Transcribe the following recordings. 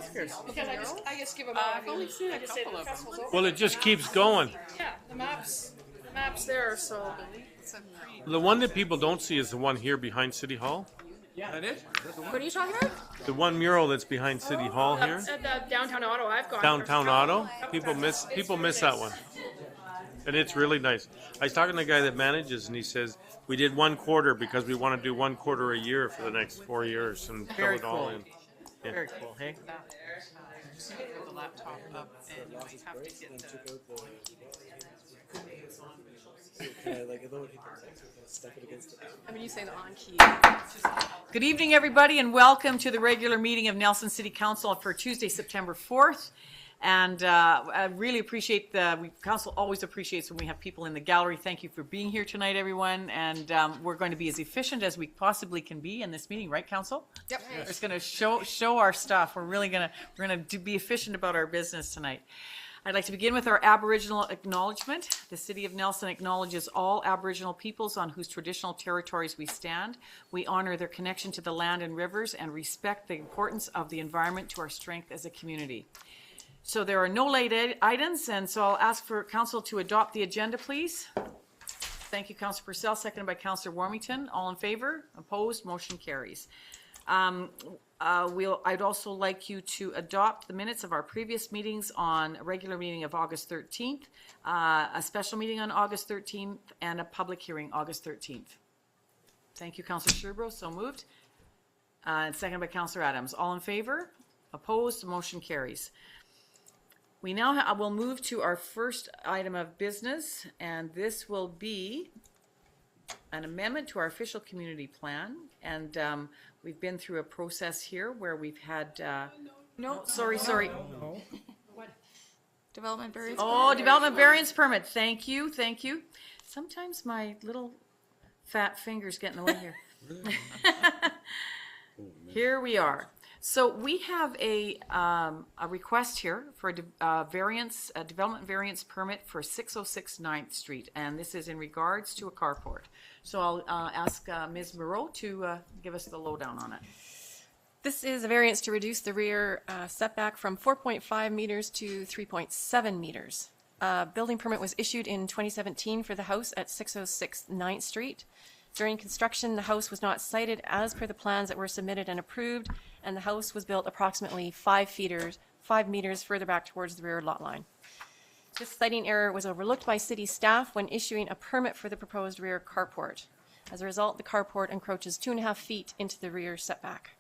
Oscars? Because I just give them I've only seen a I just say couple the of them. festival's over. Well, it just keeps going. Yeah, the map's there, so. The one that people don't see is the one here behind City Hall. That it? What are you talking about? The one mural that's behind City Hall here. At downtown Ottawa, I've gone. Downtown Auto. People miss that one. And it's really nice. I was talking to the guy that manages, and he says, we did 1 quarter because we want to do 1 quarter a year for the next 4 years and fill Very it all cool. in. Yeah. Very cool, hey? Put the laptop up and you might have to get the... I mean, you say the on key. Good evening, everybody, and welcome to the regular meeting of Nelson City Council for Tuesday, September 4th. And I really appreciate council always appreciates when we have people in the gallery. Thank you for being here tonight, everyone. And we're going to be as efficient as we possibly can be in this meeting, right, council? Yep. We're just going to show our stuff. We're going to be efficient about our business tonight. I'd like to begin with our Aboriginal acknowledgement. The City of Nelson acknowledges all Aboriginal peoples on whose traditional territories we stand. We honor their connection to the land and rivers and respect the importance of the environment to our strength as a community. So there are no late items, and so I'll ask for council to adopt the agenda, please. Thank you, Councillor Purcell, seconded by Councillor Warmington. All in favor? Opposed? Motion carries. I'd also like you to adopt the minutes of our previous meetings on a regular meeting of August 13th, a special meeting on August 13th, and a public hearing August 13th. Thank you, Councillor Sherbrooke. So moved. And seconded by Councillor Adams. All in favor? Opposed? Motion carries. We now will move to our first item of business, and this will be an amendment to our official community plan. And we've been through a process here where we've had, sorry. Development variance. Oh, development variance permit. Thank you. Sometimes my little fat fingers get in the way here. Here we are. So we have a request here for a development variance permit for 606 9th Street, and this is in regards to a carport. So I'll ask Ms. Moreau to give us the lowdown on it. This is a variance to reduce the rear setback from 4.5 meters to 3.7 meters. Building permit was issued in 2017 for the house at 606 9th Street. During construction, the house was not sited as per the plans that were submitted and approved, and the house was built approximately 5 meters further back towards the rear lot line. This siting error was overlooked by city staff when issuing a permit for the proposed rear carport. As a result, the carport encroaches 2.5 feet into the rear setback.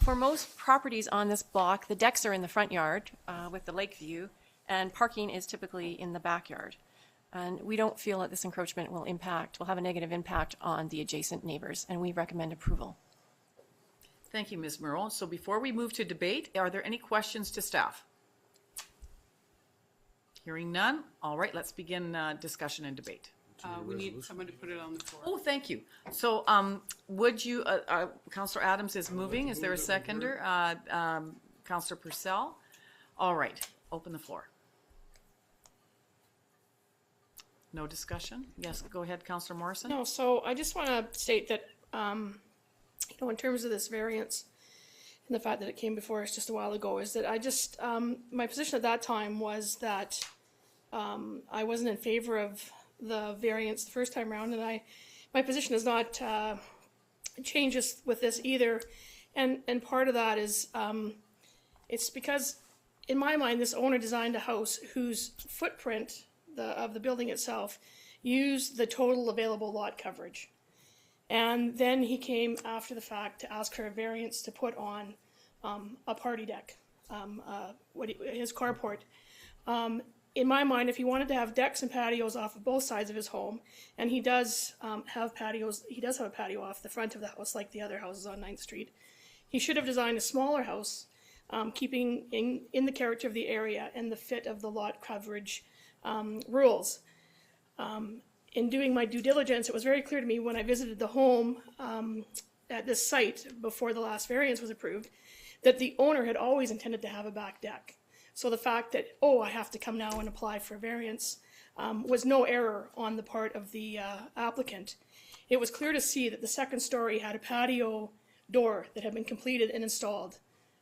For most properties on this block, the decks are in the front yard with the lake view, and parking is typically in the backyard. And we don't feel that this encroachment will have a negative impact on the adjacent neighbors, and we recommend approval. Thank you, Ms. Merle. So before we move to debate, are there any questions to staff? Hearing none. All right, let's begin discussion and debate. We need someone to put it on the floor. Oh, thank you. So would you, Councillor Adams is moving. Is there a seconder? Councillor Purcell. All right, open the floor. No discussion? Yes, go ahead, Councillor Morrison. No, so I just want to state that, in terms of this variance and the fact that it came before us just a while ago, is that I just, my position at that time was that I wasn't in favor of the variance the first time around, and my position has not changed with this either. And part of that is, it's because, in my mind, this owner designed a house whose footprint of the building itself used the total available lot coverage. And then he came after the fact to ask for a variance to put on a party deck, his carport. In my mind, if he wanted to have decks and patios off of both sides of his home, and he does have patios, he does have a patio off the front of the house like the other houses on 9th Street, he should have designed a smaller house, keeping in the character of the area and the fit of the lot coverage rules. In doing my due diligence, it was very clear to me when I visited the home at this site before the last variance was approved that the owner had always intended to have a back deck. So the fact that, I have to come now and apply for a variance was no error on the part of the applicant. It was clear to see that the second story had a patio door that had been completed and installed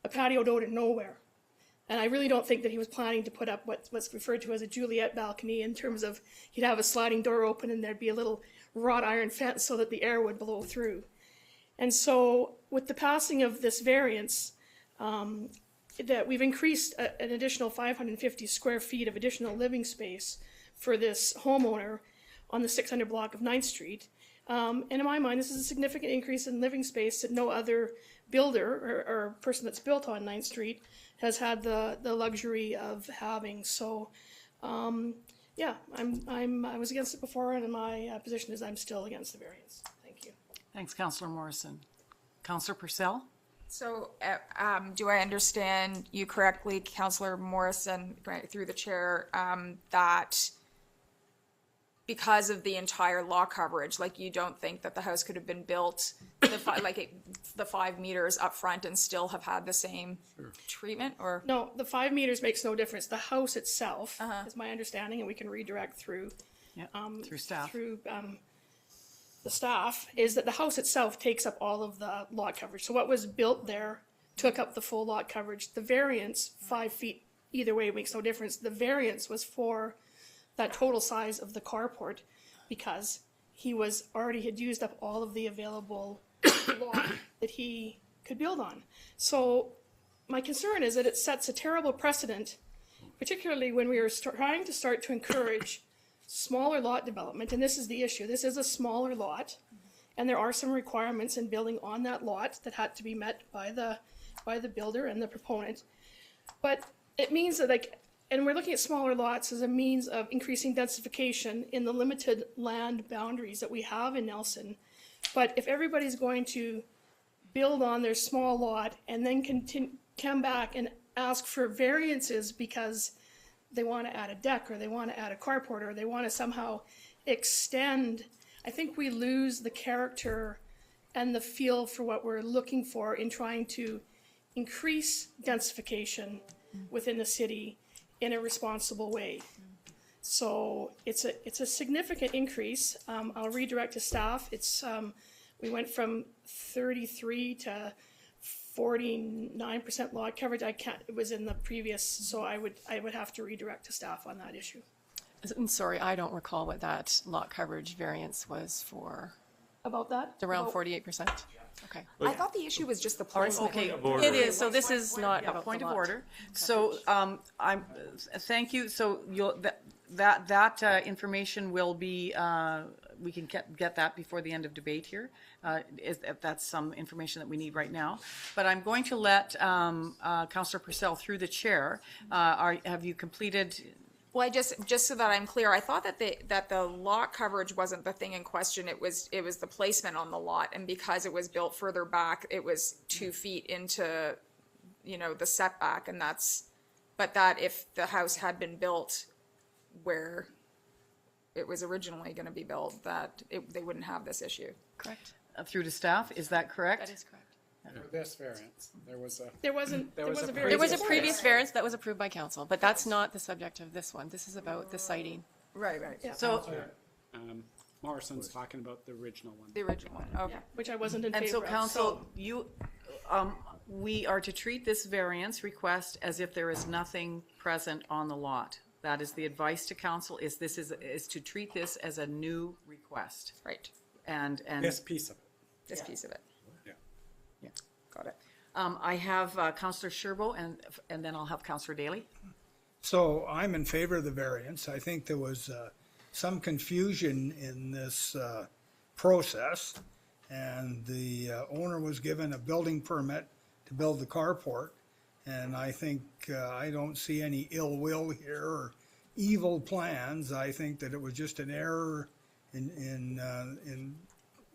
a patio door to nowhere. And I really don't think that he was planning to put up what's referred to as a Juliet balcony, in terms of he'd have a sliding door open and there'd be a little wrought iron fence so that the air would blow through. And so with the passing of this variance, that we've increased an additional 550 square feet of additional living space for this homeowner on the 600 block of 9th Street. And in my mind, this is a significant increase in living space that no other builder or person that's built on 9th Street has had the luxury of having. So, yeah, I was against it before, and my position is I'm still against the variance. Thank you. Thanks, Councillor Morrison. Councillor Purcell? So, do I understand you correctly, Councillor Morrison, right, through the chair, that because of the entire lot coverage, like, you don't think that the house could have been built the 5 meters up front and still have had the same treatment, or? No, the 5 meters makes no difference. The house itself is my understanding, and we can redirect through Yeah, through staff. The staff, is that the house itself takes up all of the lot coverage. So what was built there took up the full lot coverage. The variance, 5 feet either way makes no difference. The variance was for that total size of the carport, because he had used up all of the available lot that he could build on. So my concern is that it sets a terrible precedent, particularly when we are trying to start to encourage smaller lot development, and this is the issue. This is a smaller lot, and there are some requirements in building on that lot that had to be met by the builder and the proponent. But it means that, like, and we're looking at smaller lots as a means of increasing densification in the limited land boundaries that we have in Nelson. But if everybody's going to build on their small lot and then come back and ask for variances because they want to add a deck, or they want to add a carport, or they want to somehow extend, I think we lose the character and the feel for what we're looking for in trying to increase densification within the city in a responsible way. So it's a significant increase. I'll redirect to staff. We went from 33 to 49% lot coverage. It was in the previous, so I would have to redirect to staff on that issue. I'm sorry, I don't recall what that lot coverage variance was for. About that? Around 48%? Okay. I thought the issue was just the placement. Okay, It is, so this is not yeah, about point the of lot. order. So, thank you. So that information will be, we can get that before the end of debate here. If that's some information that we need right now. But I'm going to let Councillor Purcell, through the chair, have you completed? Well, just so that I'm clear, I thought that the lot coverage wasn't the thing in question. It was the placement on the lot, and because it was built further back, it was 2 feet into, the setback, and but that if the house had been built where it was originally going to be built, that they wouldn't have this issue. Correct. Through to staff, is that correct? That is correct. For this variance, there was a There was a There was a variance. previous variance that was approved by council, but that's not the subject of this one. This is about the citing. Right. Yeah. So, Morrison's talking about the original one. The original one, okay. Which I wasn't in and favor so of. council, we are to treat this variance request as if there is nothing present on the lot. That is the advice to council, is to treat this as a new request. Right, And This piece of it, this piece of it. yeah. Got it. I have Councillor Sherbo, and then I'll have Councillor Daly. So I'm in favor of the variance. I think there was some confusion in this process, and the owner was given a building permit to build the carport, and I think I don't see any ill will here or evil plans. I think that it was just an error in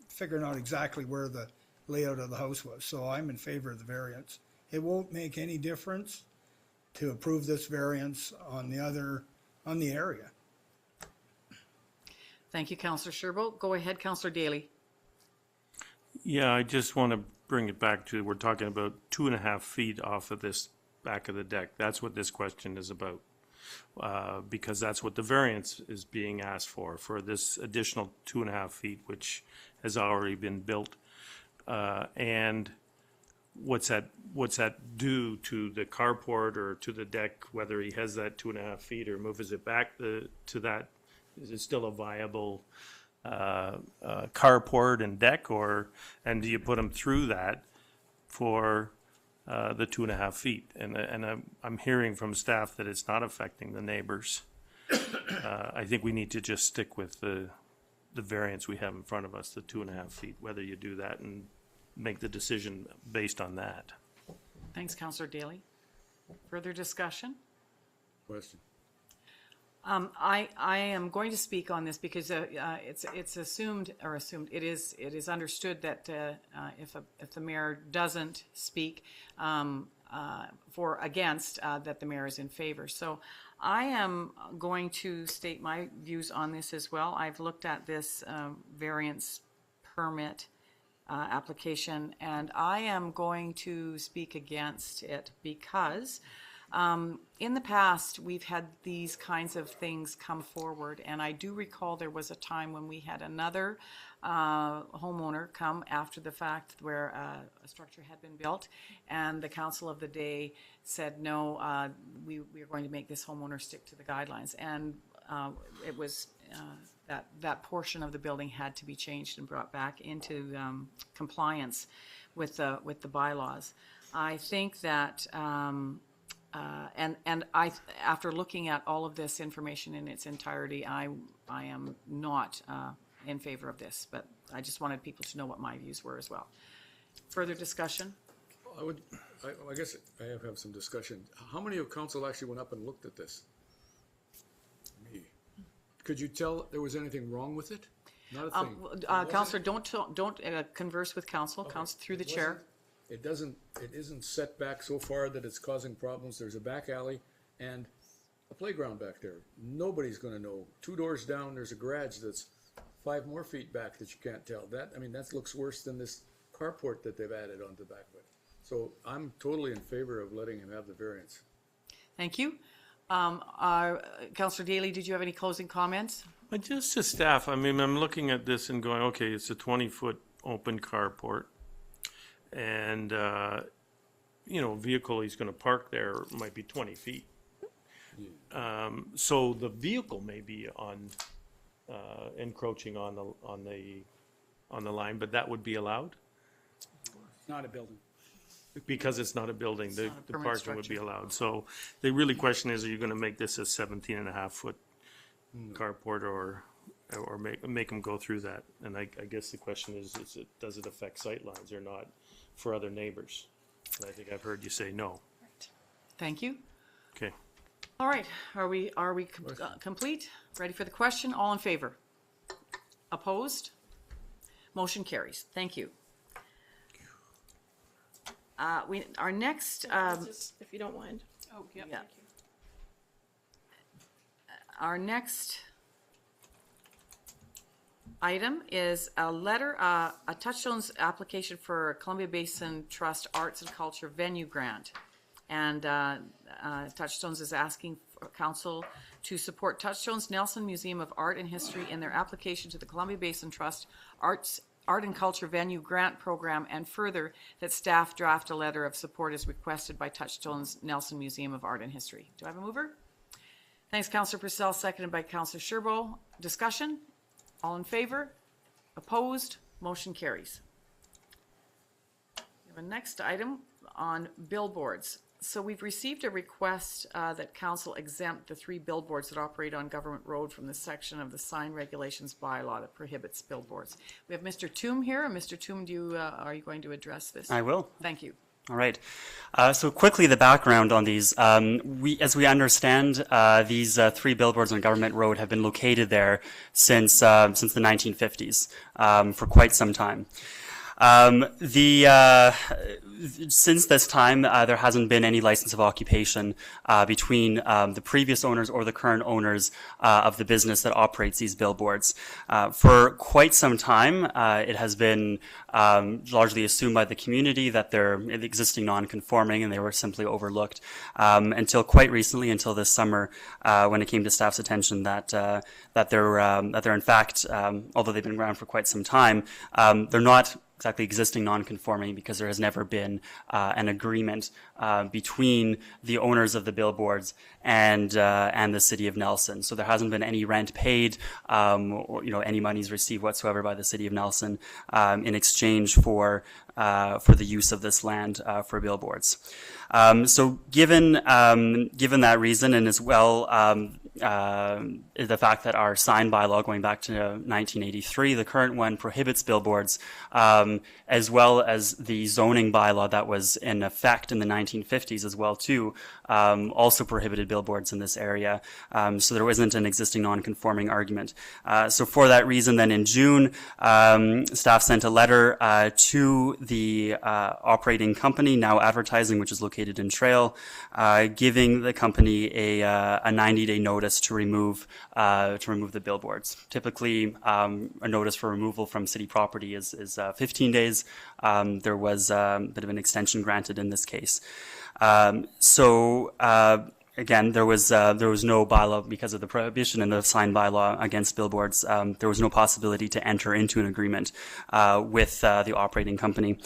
figuring out exactly where the layout of the house was. So I'm in favor of the variance. It won't make any difference to approve this variance on the area. Thank you, Councillor Sherbo. Go ahead, Councillor Daly. Yeah, I just want to bring it back to, we're talking about 2.5 feet off of this back of the deck. That's what this question is about. Because that's what the variance is being asked for this additional 2.5 feet, which has already been built. And what's that do to the carport or to the deck, whether he has that 2.5 feet or moves it back to that? Is it still a viable carport and deck, and do you put them through that for the 2.5 feet? And I'm hearing from staff that it's not affecting the neighbors. I think we need to just stick with the variance we have in front of us, the 2.5 feet, whether you do that and make the decision based on that. Thanks, Councillor Daly. Further discussion? Question. I am going to speak on this because it's assumed it is understood that if the mayor doesn't speak for against, that the mayor is in favor. So I am going to state my views on this as well. I've looked at this variance permit application, and I am going to speak against it because in the past, we've had these kinds of things come forward, and I do recall there was a time when we had another homeowner come after the fact where a structure had been built, and the council of the day said, no, we are going to make this homeowner stick to the guidelines. And it was that portion of the building had to be changed and brought back into compliance with the bylaws. I think that and I, after looking at all of this information in its entirety, I am not in favor of this, but I just wanted people to know what my views were as well. Further discussion? I guess I have some discussion. How many of council actually went up and looked at this? Me. Could you tell there was anything wrong with it? Not a thing. Councillor, don't converse with council. Okay. Council through the chair. It isn't set back so far that it's causing problems. There's a back alley and a playground back there. Nobody's gonna know. 2 doors down, there's a garage that's 5 more feet back that you can't tell. That looks worse than this carport that they've added onto the back of it. So I'm totally in favor of letting him have the variance. Thank you. Councillor Daly, did you have any closing comments? Just to staff, I mean, I'm looking at this and going, okay, it's a 20-foot open carport. And, vehicle he's going to park there might be 20 feet. So the vehicle may be encroaching on the line, but that would be allowed? It's not a building. Because it's not a building, the permanent parking would be structure. allowed. So the really question is, are you going to make this a 17.5-foot carport or make them go through that? And I guess the question is does it affect sight lines or not for other neighbors? And I think I've heard you say no. Thank you. Okay. All right, are we complete? Ready for the question? All in favor? Opposed? Motion carries. Thank you. Our next, Just, if you don't mind. Oh, yeah. yeah. Our next item is a letter, a Touchstone's application for Columbia Basin Trust Arts and Culture Venue Grant. And Touchstones is asking for council to support Touchstone's Nelson Museum of Art and History in their application to the Columbia Basin Trust Art and Culture Venue Grant Program, and further, that staff draft a letter of support as requested by Touchstone's Nelson Museum of Art and History. Do I have a mover? Thanks, Councillor Purcell, seconded by Councillor Sherbo. Discussion? All in favor? Opposed? Motion carries. We have a next item on billboards. So we've received a request that council exempt the 3 billboards that operate on Government Road from the section of the sign regulations bylaw that prohibits billboards. We have Mr. Toom here. Mr. Toom, are you going to address this? I will. Thank you. All right. So quickly, the background on these. As we understand, these 3 billboards on Government Road have been located there since the 1950s, for quite some time. Since this time, there hasn't been any license of occupation between the previous owners or the current owners of the business that operates these billboards. For quite some time, it has been largely assumed by the community that they're existing non-conforming and they were simply overlooked until quite recently, until this summer, when it came to staff's attention that they're in fact, although they've been around for quite some time, they're not exactly existing non-conforming because there has never been an agreement between the owners of the billboards and the city of Nelson. So there hasn't been any rent paid or any monies received whatsoever by the city of Nelson in exchange for the use of this land for billboards. So given that reason, and as well the fact that our sign bylaw going back to 1983, the current one prohibits billboards, as well as the zoning bylaw that was in effect in the 1950s as well too, also prohibited billboards in this area. So there wasn't an existing non-conforming argument. So for that reason, then in June, staff sent a letter to the operating company, Now Advertising, which is located in Trail, giving the company a 90-day notice to remove the billboards. Typically, a notice for removal from city property is 15 days. There was a bit of an extension granted in this case. Again, there was no bylaw because of the prohibition in the sign bylaw against billboards. There was no possibility to enter into an agreement with the operating company.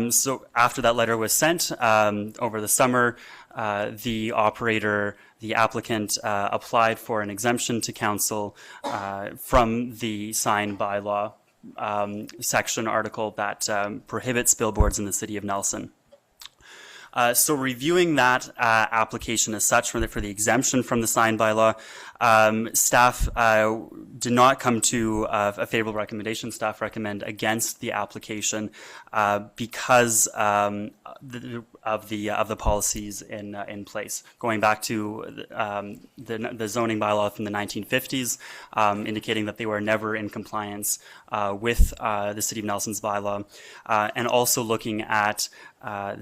So after that letter was sent over the summer, the applicant applied for an exemption to council from the sign bylaw section article that prohibits billboards in the city of Nelson. So reviewing that application as such for the exemption from the sign bylaw, staff did not come to a favorable recommendation. Staff recommend against the application because of the policies in place. Going back to the zoning bylaw from the 1950s, indicating that they were never in compliance with the City of Nelson's bylaw, and also looking at our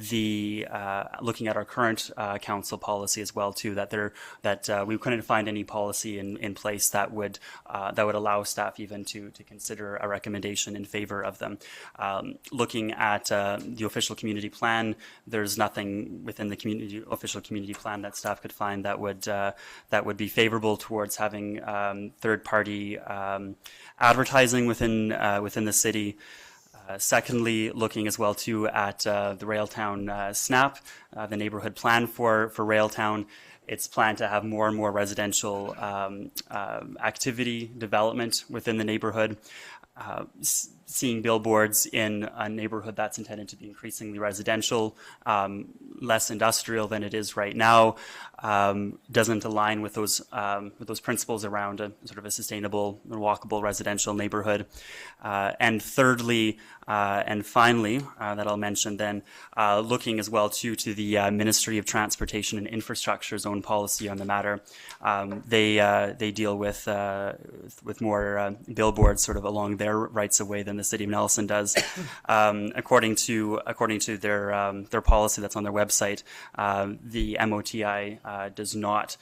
current council policy as well too, that we couldn't find any policy in place that would allow staff even to consider a recommendation in favor of them. Looking at the official community plan, there's nothing within the official community plan that staff could find that would be favorable towards having third-party advertising within the city. Secondly, looking as well too at the Railtown SNAP, the neighborhood plan for Railtown. It's planned to have more and more residential activity development within the neighborhood. Seeing billboards in a neighborhood that's intended to be increasingly residential, less industrial than it is right now, doesn't align with those principles around a sort of a sustainable and walkable residential neighborhood. And thirdly, and finally, that I'll mention then, looking as well too to the Ministry of Transportation and Infrastructure's own policy on the matter. They deal with more billboards sort of along their rights of way than the City of Nelson does. According to their policy that's on their website, the MOTI does not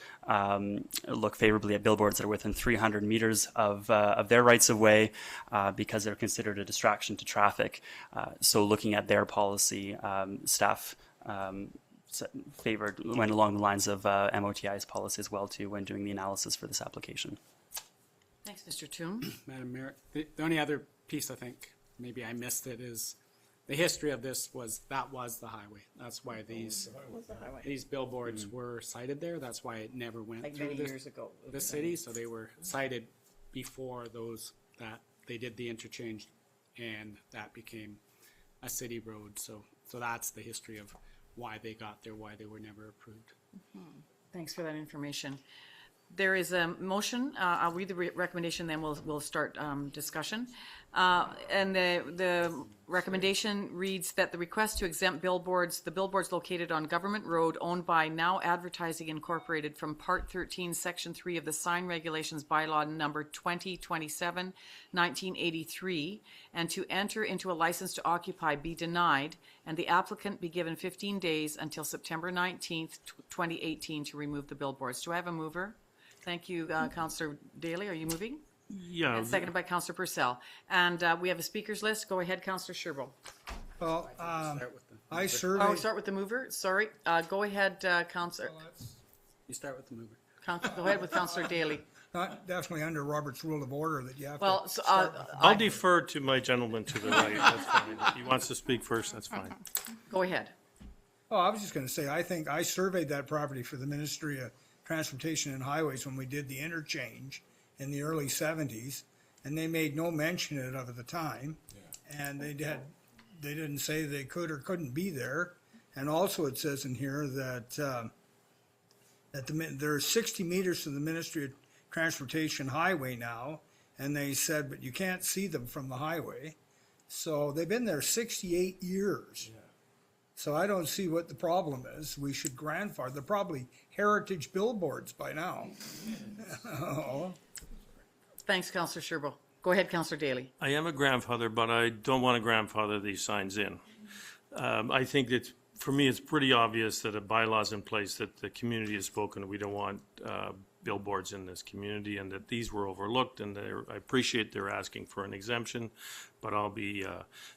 look favorably at billboards that are within 300 meters of their rights of way because they're considered a distraction to traffic. So looking at their policy, staff went along the lines of MOTI's policy as well too when doing the analysis for this application. Thanks, Mr. Toom. Madam Mayor, the only other piece I think maybe I missed it is the history of this was the highway. That's why these billboards were cited there. That's why it never went through the city. So they were cited before that they did the interchange, and that became a city road. So that's the history of why they got there, why they were never approved. Thanks for that information. There is a motion. I'll read the recommendation, then we'll start discussion. And the recommendation reads that the request to exempt the billboards located on Government Road owned by Now Advertising Incorporated from Part 13, Section 3 of the Sign Regulations Bylaw number 2027, 1983, and to enter into a license to occupy be denied, and the applicant be given 15 days until September 19th, 2018 to remove the billboards. Do I have a mover? Thank you, Councillor Daly. Are you moving? Yeah. And seconded by Councillor Purcell. And we have a speakers list. Go ahead, Councillor Sherbo. Well, I Oh, surveyed, start with the mover. Sorry. Go ahead, Councillor. You start with the mover. Go ahead with Councillor Daly. not definitely under Robert's Rule of Order that you have to. Well, so, I'll defer to my gentleman to the right. That's fine. If he wants to speak first, that's fine. go ahead. Oh, I was just gonna say, I think I surveyed that property for the Ministry of Transportation and Highways when we did the interchange in the early 70s, and they made no mention of it at the time. And they didn't say they could or couldn't be there. And also it says in here that, there are 60 meters to the Ministry of Transportation Highway now, and they said, but you can't see them from the highway. So they've been there 68 years. So I don't see what the problem is. We should grandfather. They're probably heritage billboards by now. Thanks, Councillor Sherbo. Go ahead, Councillor Daly. I am a grandfather, but I don't want to grandfather these signs in. I think that, for me, it's pretty obvious that a bylaw's in place, that the community has spoken, we don't want billboards in this community, and that these were overlooked, and I appreciate they're asking for an exemption, but I'll be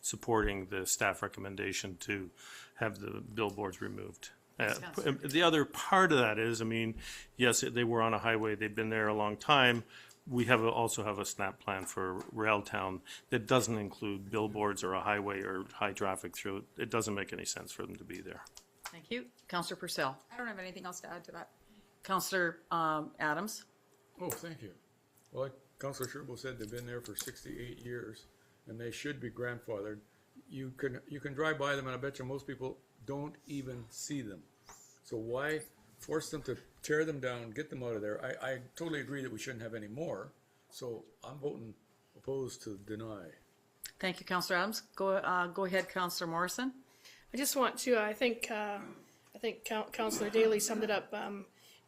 supporting the staff recommendation to have the billboards removed. The other part of that is, I mean, yes, they were on a highway, they've been there a long time. We also have a SNAP plan for Railtown that doesn't include billboards or a highway or high traffic through it. It doesn't make any sense for them to be there. Thank you. Councillor Purcell. I don't have anything else to add to that. Councillor Adams. Oh, thank you. Well, like Councillor Sherbo said, they've been there for 68 years, and they should be grandfathered. You can drive by them, and I bet you most people don't even see them. So why force them to tear them down, get them out of there? I totally agree that we shouldn't have any more, so I'm voting opposed to deny. Thank you, Councillor Adams. Go ahead, Councillor Morrison. I just want to, I think Councillor Daly summed it up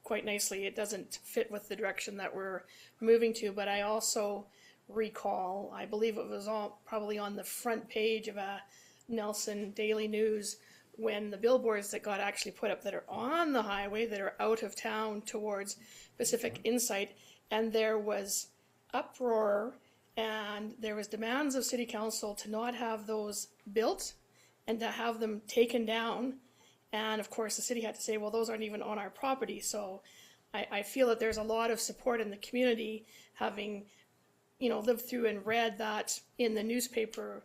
quite nicely. It doesn't fit with the direction that we're moving to, but I also recall, I believe it was probably on the front page of a Nelson Daily News, when the billboards that got actually put up that are on the highway, that are out of town towards Pacific Insight, and there was uproar and there was demands of City Council to not have those built and to have them taken down. And of course, the city had to say, well, those aren't even on our property. So I feel that there's a lot of support in the community, having, lived through and read that in the newspaper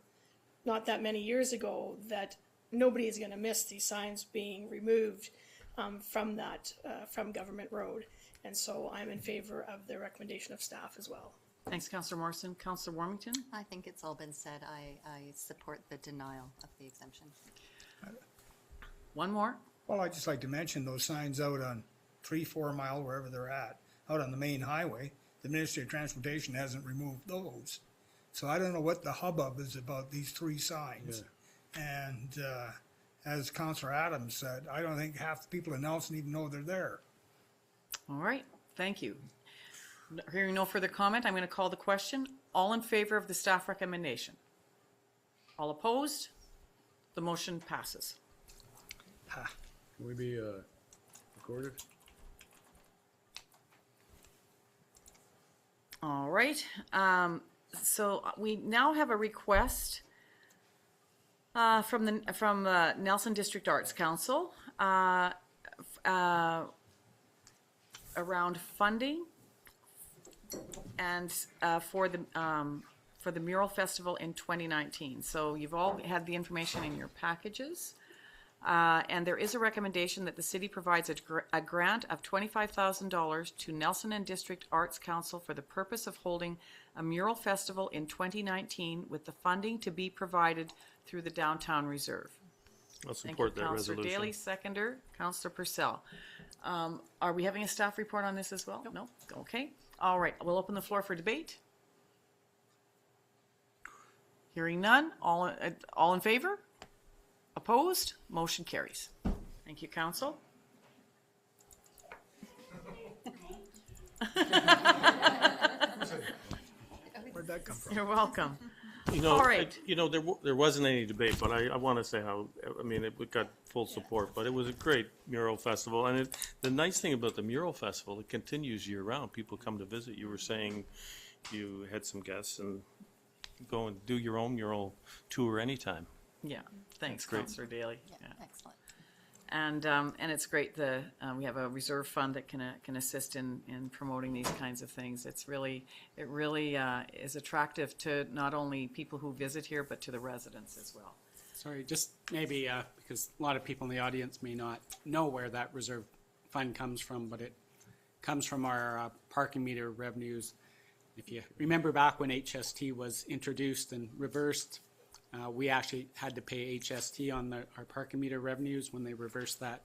not that many years ago, that nobody is going to miss these signs being removed from Government Road. And so I'm in favor of the recommendation of staff as well. Thanks, Councillor Morrison. Councillor Warmington? I think it's all been said. I support the denial of the exemption. One more. Well, I'd just like to mention those signs out on 3-4 Mile, wherever they're at, out on the main highway. The Ministry of Transportation hasn't removed those. So I don't know what the hubbub is about these 3 signs. Yeah. And as Councillor Adams said, I don't think half the people in Nelson even know they're there. All right. Thank you. Hearing no further comment, I'm going to call the question. All in favor of the staff recommendation? All opposed? The motion passes. Can we be recorded? All right. So we now have a request from the Nelson District Arts Council around funding and for the Mural Festival in 2019. So you've all had the information in your packages. And there is a recommendation that the city provides a grant of $25,000 to Nelson and District Arts Council for the purpose of holding a mural festival in 2019, with the funding to be provided through the Downtown Reserve. I'll support that resolution. Councillor Daly, seconder. Councillor Purcell. Are we having a staff report on this as well? No? Okay. All right. We'll open the floor for debate. Hearing none. All in favor? Opposed? Motion carries. Thank you, Council. Where'd that come from? You're welcome. All right. There wasn't any debate, but I want to say how, it got full support, but it was a great mural festival. And the nice thing about the mural festival, it continues year round. People come to visit. You were saying you had some guests, and go and do your own mural tour anytime. Yeah, thanks, Great. Councillor Daly. Yeah, excellent. And it's great, we have a reserve fund that can assist in promoting these kinds of things. It really is attractive to not only people who visit here, but to the residents as well. Sorry, just maybe, because a lot of people in the audience may not know where that reserve fund comes from, but it comes from our parking meter revenues. If you remember back when HST was introduced and reversed, we actually had to pay HST on our parking meter revenues. When they reversed that,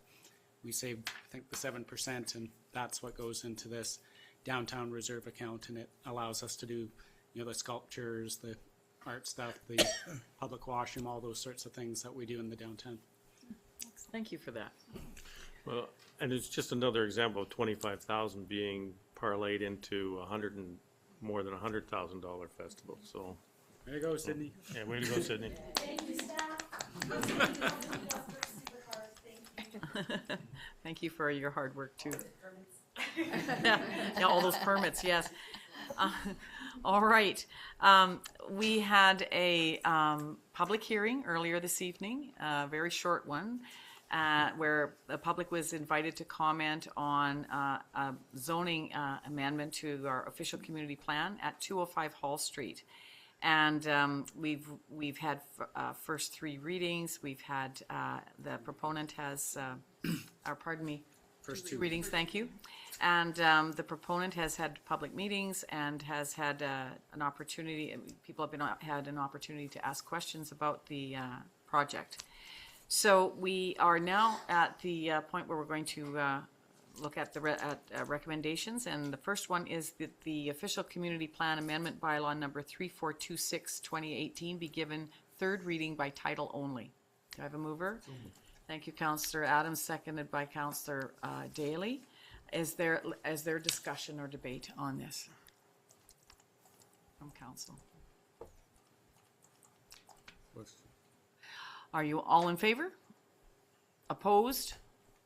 we saved, I think, the 7%, and that's what goes into this downtown reserve account, and it allows us to do, the sculptures, the art stuff, the public washroom, all those sorts of things that we do in the downtown. Thank you for that. Well, and it's just another example of 25,000 being parlayed into more than $100,000 festival, so. There you go, Sydney. Yeah, way to go, Sydney. Thank you for your hard work, too. Yeah, all those permits, yes. All right. We had a public hearing earlier this evening, a very short one, where the public was invited to comment on a zoning amendment to our official community plan at 205 Hall Street. And we've had first three readings. We've had the proponent has, first two readings. Thank you. And the proponent has had public meetings and has had an opportunity. People have had an opportunity to ask questions about the project. So we are now at the point where we're going to look at the recommendations, and the first one is that the official community plan amendment bylaw number 3426/2018 be given third reading by title only. Do I have a mover? Thank you, Councillor Adams, seconded by Councillor Daly. Is there discussion or debate on this from council? Are you all in favor? Opposed?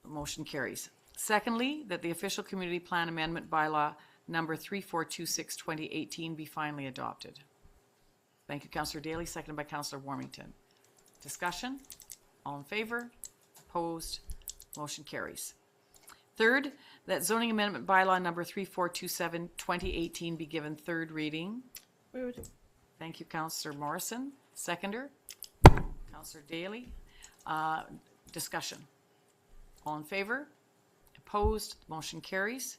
The motion carries. Secondly, that the official community plan amendment bylaw number 3426/2018 be finally adopted. Thank you, Councillor Daly, seconded by Councillor Warmington. Discussion? All in favor? Opposed? Motion carries. Third, that zoning amendment bylaw number 3427/2018 be given third reading. Thank you, Councillor Morrison. Seconder? Councillor Daly. Discussion? All in favor? Opposed? Motion carries.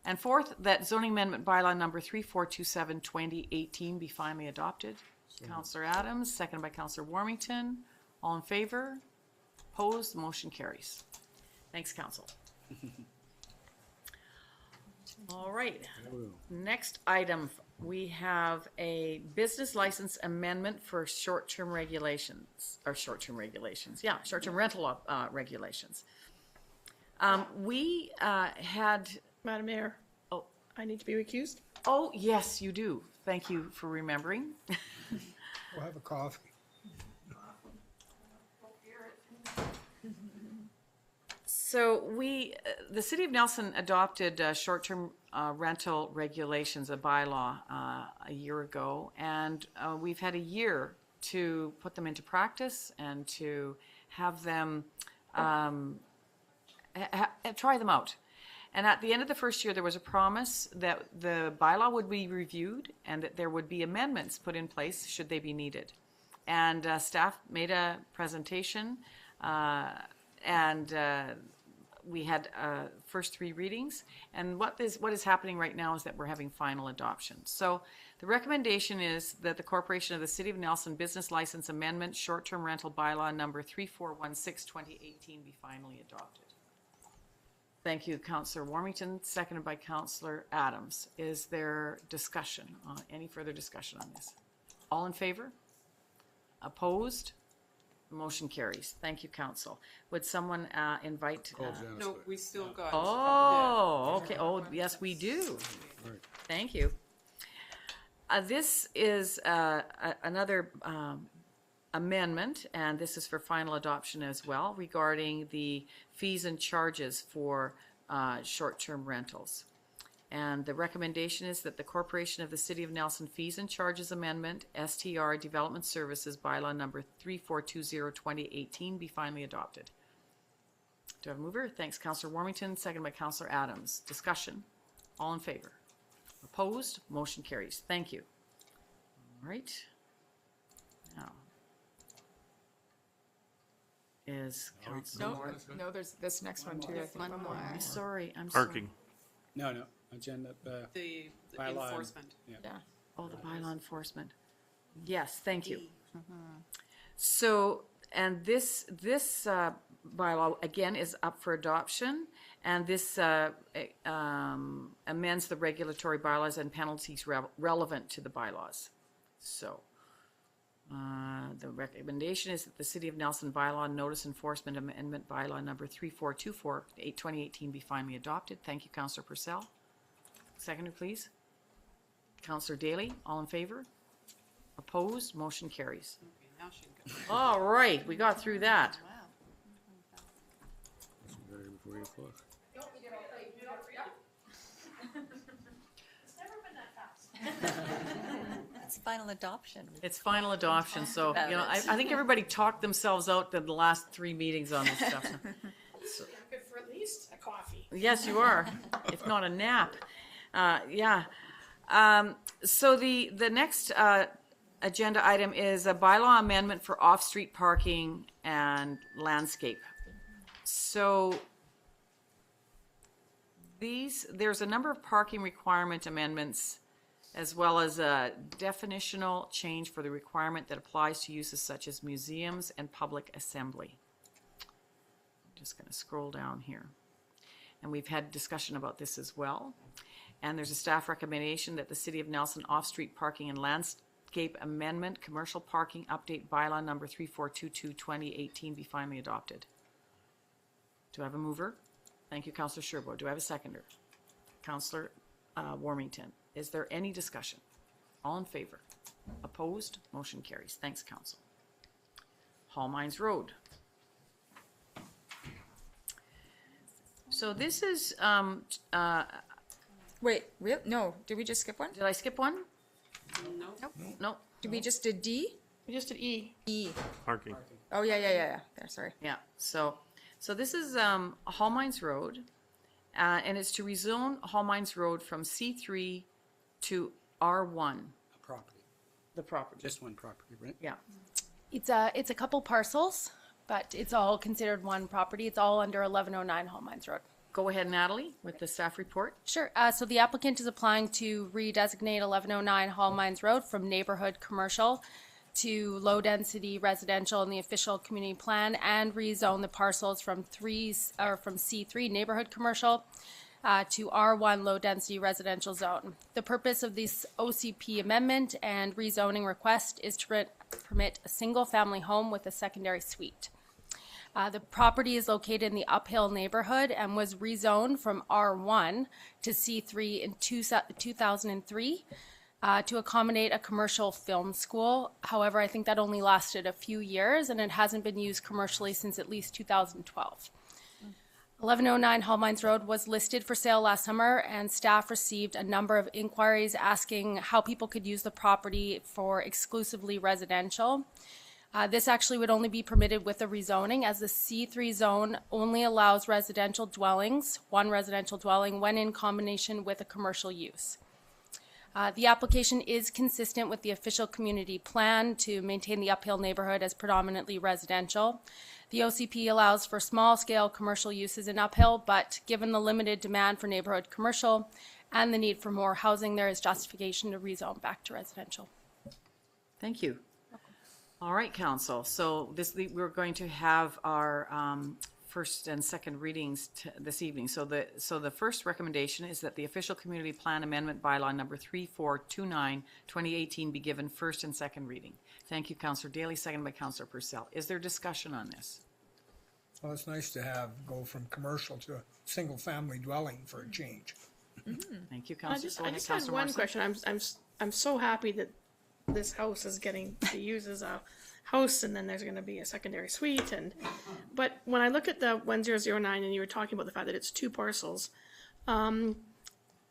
And fourth, that zoning amendment bylaw number 3427/2018 be finally adopted. Councillor Adams, seconded by Councillor Warmington. All in favor? Opposed? Motion carries. Thanks, Council. All right. Next item, we have a business license amendment for short-term rental regulations. We had... Madam Mayor, I need to be recused. Oh, yes, you do. Thank you for remembering. We'll have a coffee. So the City of Nelson adopted short-term rental regulations, a bylaw, a year ago, and we've had a year to put them into practice and to have them try them out. And at the end of the first year, there was a promise that the bylaw would be reviewed and that there would be amendments put in place should they be needed. And staff made a presentation, and we had first three readings. And what is happening right now is that we're having final adoption. So the recommendation is that the Corporation of the City of Nelson Business License Amendment Short-Term Rental Bylaw number 3416/2018 be finally adopted. Thank you, Councillor Warmington, seconded by Councillor Adams. Is there discussion, any further discussion on this? All in favor? Opposed? Motion carries. Thank you, Council. Would someone invite? No, we still got. Oh, okay. Oh, yes, we do. Thank you. This is another amendment, and this is for final adoption as well, regarding the fees and charges for short-term rentals. And the recommendation is that the Corporation of the City of Nelson Fees and Charges Amendment, STR Development Services Bylaw number 3420/2018 be finally adopted. Do I have a mover? Thanks, Councillor Warmington, second by Councillor Adams. Discussion. All in favor? Opposed? Motion carries. Thank you. All right. Now. Is Councillor... No, there's this next one too. I think. One more. I'm sorry, I'm sorry. Parking. No, agenda, The bylaw. enforcement. Yeah. Oh, the bylaw enforcement. Yes, thank you. So, and this bylaw, again, is up for adoption, and this amends the regulatory bylaws and penalties relevant to the bylaws. So, the recommendation is that the City of Nelson bylaw notice enforcement amendment bylaw number 3424, 2018 be finally adopted. Thank you, Councillor Purcell. Seconder, please. Councillor Daly, all in favor? Opposed? Motion carries. Okay, now she can go. All right, we got through that. Better before 8 o'clock. It's final adoption. It's final adoption, so, you know, I think everybody talked themselves out the last 3 meetings on this stuff. Good for at least a coffee. Yes, you are, if not a nap. Yeah. So the next agenda item is a bylaw amendment for off-street parking and landscape. So there's a number of parking requirement amendments as well as a definitional change for the requirement that applies to uses such as museums and public assembly. I'm just going to scroll down here. And we've had discussion about this as well. And there's a staff recommendation that the City of Nelson off-street parking and landscape amendment, commercial parking update bylaw number 3422, 2018 be finally adopted. Do I have a mover? Thank you, Councillor Sherbo. Do I have a seconder? Councillor Warmington. Is there any discussion? All in favor? Opposed? Motion carries. Thanks, Council. Hall Mines Road. So this is, Wait, real? No, did we just skip one? did I skip one? No. No. Did we just did D? We just did E. E. Parking. Oh, yeah. There, sorry. Yeah, so this is Hall Mines Road, and it's to rezone Hall Mines Road from C3 to R1, A property, the property. just one property, right? Yeah, It's a couple parcels, but it's all considered one property. It's all under 1109 Hall Mines Road. go ahead, Natalie, with the staff report. Sure. So the applicant is applying to redesignate 1109 Hall Mines Road from neighborhood commercial to low-density residential in the official community plan and rezone the parcels from C3 neighborhood commercial to R1 low-density residential zone. The purpose of this OCP amendment and rezoning request is to permit a single-family home with a secondary suite. The property is located in the Uphill neighborhood and was rezoned from R1 to C3 in 2003 to accommodate a commercial film school. However, I think that only lasted a few years and it hasn't been used commercially since at least 2012. 1109 Hall Mines Road was listed for sale last summer, and staff received a number of inquiries asking how people could use the property for exclusively residential. This actually would only be permitted with a rezoning, as the C3 zone only allows residential dwellings, one residential dwelling, when in combination with a commercial use. The application is consistent with the official community plan to maintain the Uphill neighborhood as predominantly residential. The OCP allows for small-scale commercial uses in Uphill, but given the limited demand for neighborhood commercial and the need for more housing, there is justification to rezone back to residential. Thank you. All right, Council. So we're going to have our first and second readings this evening. So the first recommendation is that the official community plan amendment bylaw number 3429, 2018 be given first and second reading. Thank you, Councillor Daly, second by Councillor Purcell. Is there discussion on this? Well, it's nice to go from commercial to a single-family dwelling for a change. Thank you, I Councillor. just Go ahead, had Councillor one Morrison. question. I'm so happy that this house is getting to use as a house, and then there's going to be a secondary suite. But when I look at the 1009, and you were talking about the fact that it's two parcels,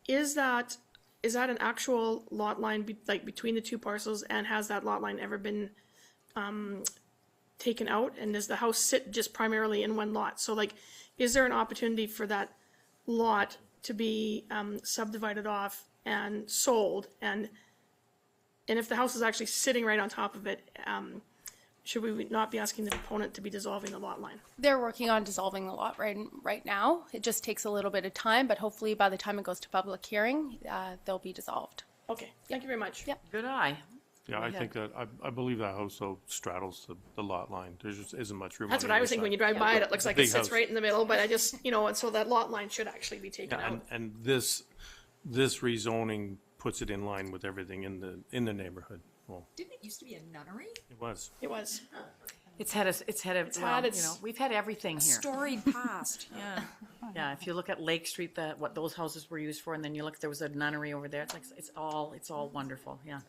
is that an actual lot line between the two parcels, and has that lot line ever been taken out? And does the house sit just primarily in one lot? So is there an opportunity for that lot to be subdivided off and sold? And if the house is actually sitting right on top of it, should we not be asking the proponent to be dissolving the lot line? They're working on dissolving the lot right now. It just takes a little bit of time, but hopefully by the time it goes to public hearing, they'll be dissolved. Okay, thank you very much. Yep. Good eye. Yeah, I ahead. think that, I believe that house though straddles the lot line. There just isn't much room. That's on what the I other was thinking. When you side. drive by it, it looks like it Big sits house. right in the middle, but I just, and so that lot line should actually be taken Yeah, out. and this rezoning puts it in line with everything in the neighborhood. Well, Didn't it used to be a nunnery? it was. It was. It's had we've had everything here. Storied past, yeah. Yeah, if you look at Lake Street, what those houses were used for, and then you look, there was a nunnery over there. It's like, it's all wonderful, yeah.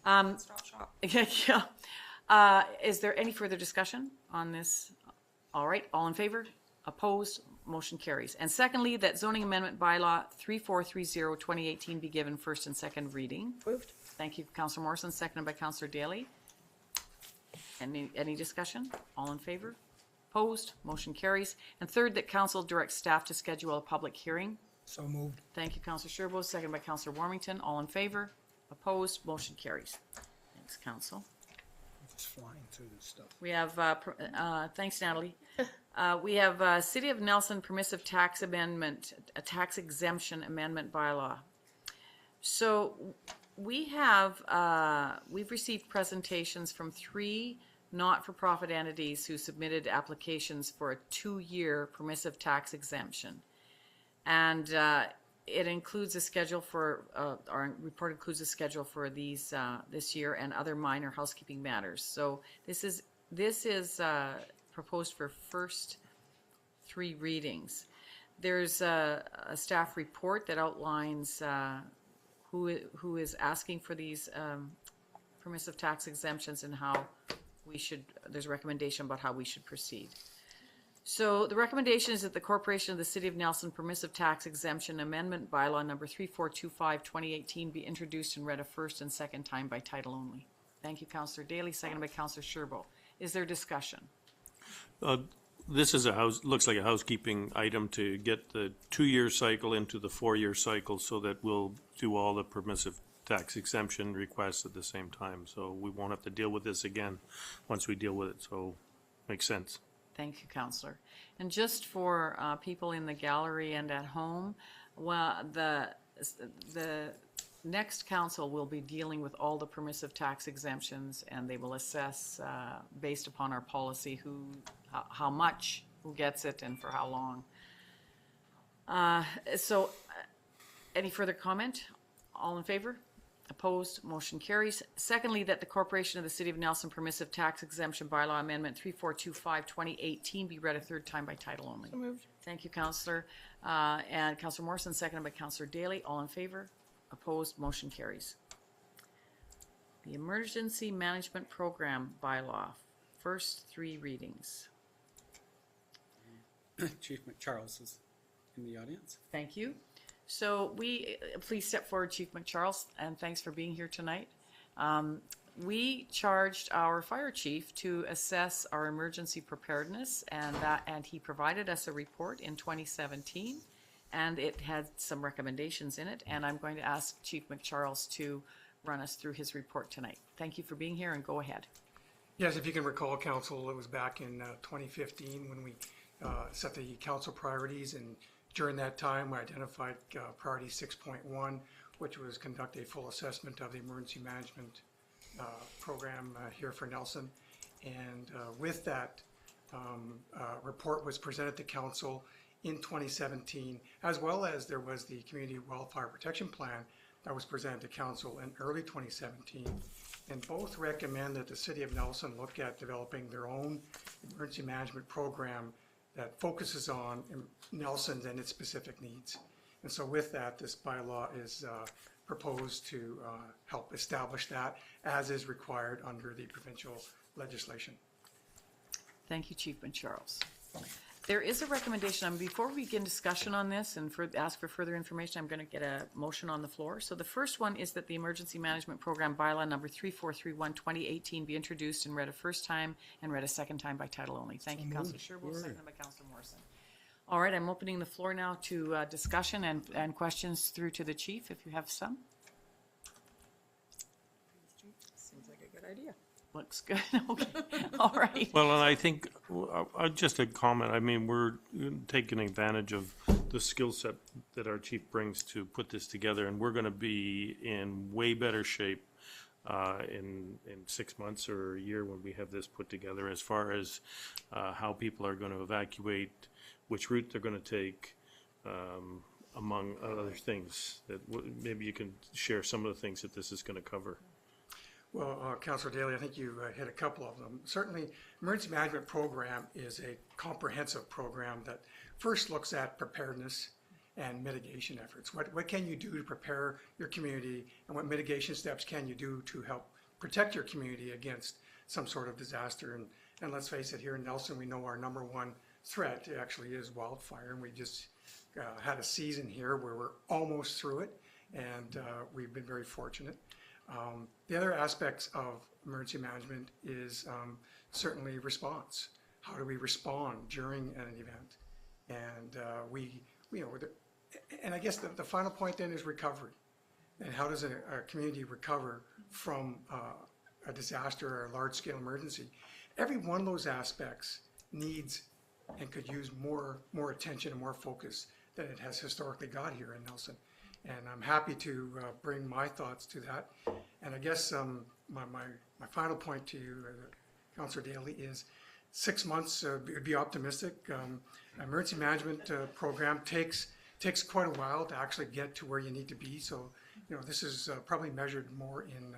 Stop shop. Yeah. Is there any further discussion on this? All right, all in favor? Opposed? Motion carries. And secondly, that zoning amendment bylaw 3430-2018 be given first and second reading. Approved. Thank you, Councillor Morrison, seconded by Councillor Daly. Any discussion? All in favor? Opposed? Motion carries. And third, that council directs staff to schedule a public hearing. So moved. Thank you, Councillor Sherbo, seconded by Councillor Warmington. All in favor? Opposed? Motion carries. Thanks, Council. Just flying through this stuff. We have, thanks, Natalie. We have City of Nelson permissive tax amendment, a tax exemption amendment bylaw. So we have, we've received presentations from 3 not-for-profit entities who submitted applications for a 2-year permissive tax exemption. And it includes a schedule for, our report includes a schedule for these, this year and other minor housekeeping matters. So this is proposed for first 3 readings. There's a staff report that outlines who is asking for these permissive tax exemptions and how we should, there's a recommendation about how we should proceed. So the recommendation is that the Corporation of the City of Nelson Permissive Tax Exemption Amendment Bylaw number 3425-2018 be introduced and read a first and second time by title only. Thank you, Councillor Daly, seconded by Councillor Sherbo. Is there discussion? This is looks like a housekeeping item to get the 2-year cycle into the 4-year cycle so that we'll do all the permissive tax exemption requests at the same time. So we won't have to deal with this again once we deal with it. So makes sense. Thank you, Councillor. And just for people in the gallery and at home, well, the next council will be dealing with all the permissive tax exemptions, and they will assess based upon our policy how much, who gets it, and for how long. So, any further comment? All in favor? Opposed? Motion carries. Secondly, that the Corporation of the City of Nelson Permissive Tax Exemption Bylaw Amendment 3425-2018 be read a third time by title only. So moved. Thank you, Councillor. And Councillor Morrison, seconded by Councillor Daly. All in favor? Opposed? Motion carries. The Emergency Management Program Bylaw, first 3 readings. Chief McCharles is in the audience. Thank you. So please step forward, Chief McCharles, and thanks for being here tonight. We charged our fire chief to assess our emergency preparedness, and he provided us a report in 2017, and it had some recommendations in it, and I'm going to ask Chief McCharles to run us through his report tonight. Thank you for being here, and go ahead. Yes, if you can recall, Council, it was back in 2015 when we set the council priorities, and during that time, we identified priority 6.1, which was conduct a full assessment of the emergency management program here for Nelson. And with that report was presented to council in 2017, as well as there was the Community Wildfire Protection Plan that was presented to council in early 2017. And both recommend that the City of Nelson look at developing their own emergency management program that focuses on Nelson's and its specific needs. And so with that, this bylaw is proposed to help establish that as is required under the provincial legislation. Thank you, Chief McCharles. There is a recommendation, before we begin discussion on this and ask for further information, I'm going to get a motion on the floor. So the first one is that the Emergency Management Program Bylaw number 3431-2018 be introduced and read a first time and read a second time by title only. Thank you, Councillor Sherwood, seconded by Councillor Morrison. All right, I'm opening the floor now to discussion and questions through to the chief, if you have some. Seems like a good idea. Looks good. Okay. All right. Well, and I think, just a comment, I mean, we're taking advantage of the skill set that our chief brings to put this together, and we're gonna be in way better shape in 6 months or a year when we have this put together, as far as how people are gonna evacuate, which route they're gonna take, among other things. That maybe you can share some of the things that this is gonna cover. Well, Councillor Daly, I think you hit a couple of them. Certainly, emergency management program is a comprehensive program that first looks at preparedness and mitigation efforts. What can you do to prepare your community, and what mitigation steps can you do to help protect your community against some sort of disaster? And let's face it, here in Nelson, we know our number one threat actually is wildfire, and we just had a season here where we're almost through it, and we've been very fortunate. The other aspects of emergency management is certainly response. How do we respond during an event? And and I guess the final point then is recovery. And how does a community recover from a disaster or a large-scale emergency? Every one of those aspects needs and could use more attention and more focus than it has historically got here in Nelson. And I'm happy to bring my thoughts to that. And I guess my final point to you, Councillor Daly, is 6 months would be optimistic. Emergency management program takes quite a while to actually get to where you need to be. So, this is probably measured more in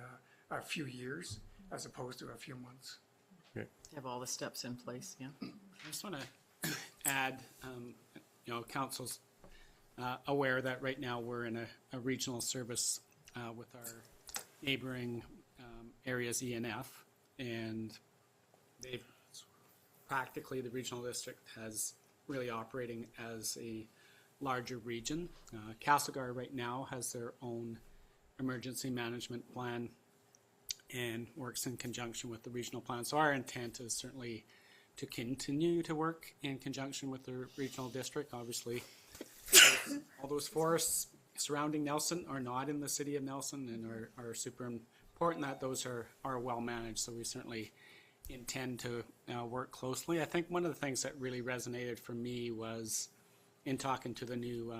a few years as opposed to a few months. Have all the steps in place, yeah. I just want to add, council's aware that right now we're in a regional service with our neighboring areas, ENF, and they've practically, the regional district has really operating as a larger region. Castlegar right now has their own emergency management plan and works in conjunction with the regional plan. So our intent is certainly to continue to work in conjunction with the regional district. Obviously, all those forests surrounding Nelson are not in the city of Nelson and are super important that those are well managed. So we certainly intend to work closely. I think one of the things that really resonated for me was in talking to the new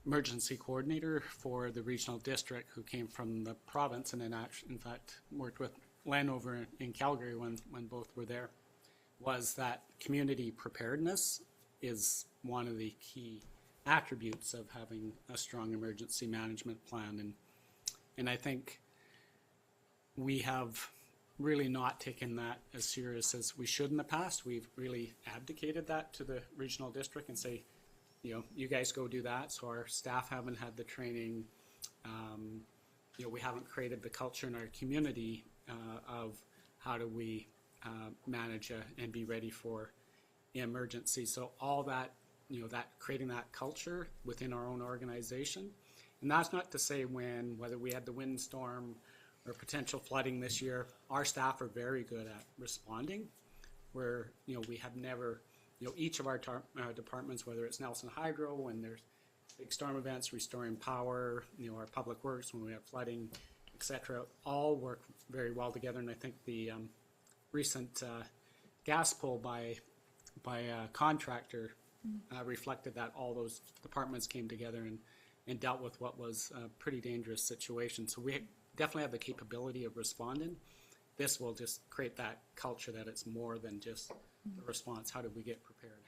emergency coordinator for the regional district, who came from the province and then in fact worked with Landover in Calgary when both were there, was that community preparedness is one of the key attributes of having a strong emergency management plan. And I think we have really not taken that as serious as we should in the past. We've really abdicated that to the regional district and say, you guys go do that. So our staff haven't had the training. We haven't created the culture in our community of how do we manage and be ready for emergency. So all that, that creating that culture within our own organization. And that's not to say whether we had the windstorm or potential flooding this year, our staff are very good at responding, where, we have never, each of our departments, whether it's Nelson Hydro, when there's big storm events, restoring power, our public works, when we have flooding, etc., all work very well together. And I think the recent gas pull by a contractor reflected that all those departments came together and dealt with what was a pretty dangerous situation. So we definitely have the capability of responding. This will just create that culture that it's more than just the response. How do we get prepared?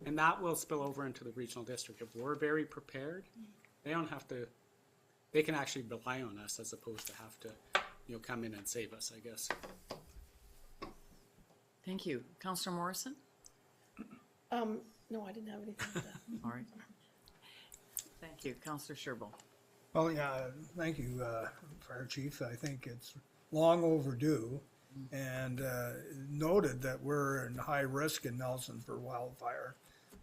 And that will spill over into the regional district. If we're very prepared, they don't have to, they can actually rely on us as opposed to have to, come in and save us, I guess. Thank you. Councillor Morrison? No, I didn't have anything to that. All right. Thank you. Councillor Sherbill. Well, yeah, thank you, Fire Chief. I think it's long overdue, and noted that we're in high risk in Nelson for wildfire,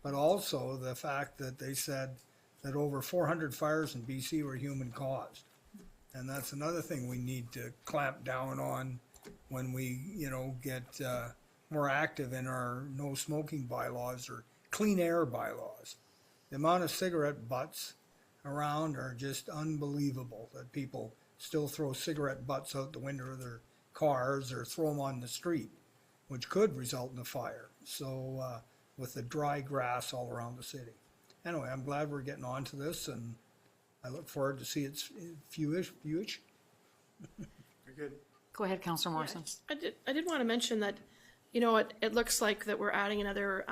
but also the fact that they said that over 400 fires in BC were human caused. And that's another thing we need to clamp down on when we, get more active in our no smoking bylaws or clean air bylaws. The amount of cigarette butts around are just unbelievable, that people still throw cigarette butts out the window of their cars or throw them on the street, which could result in a fire. So with the dry grass all around the city. Anyway, I'm glad we're getting on to this, and I look forward to see its viewage. Very good. Go ahead, Councillor Morrison. I did want to mention that, you know, it looks like that we're adding another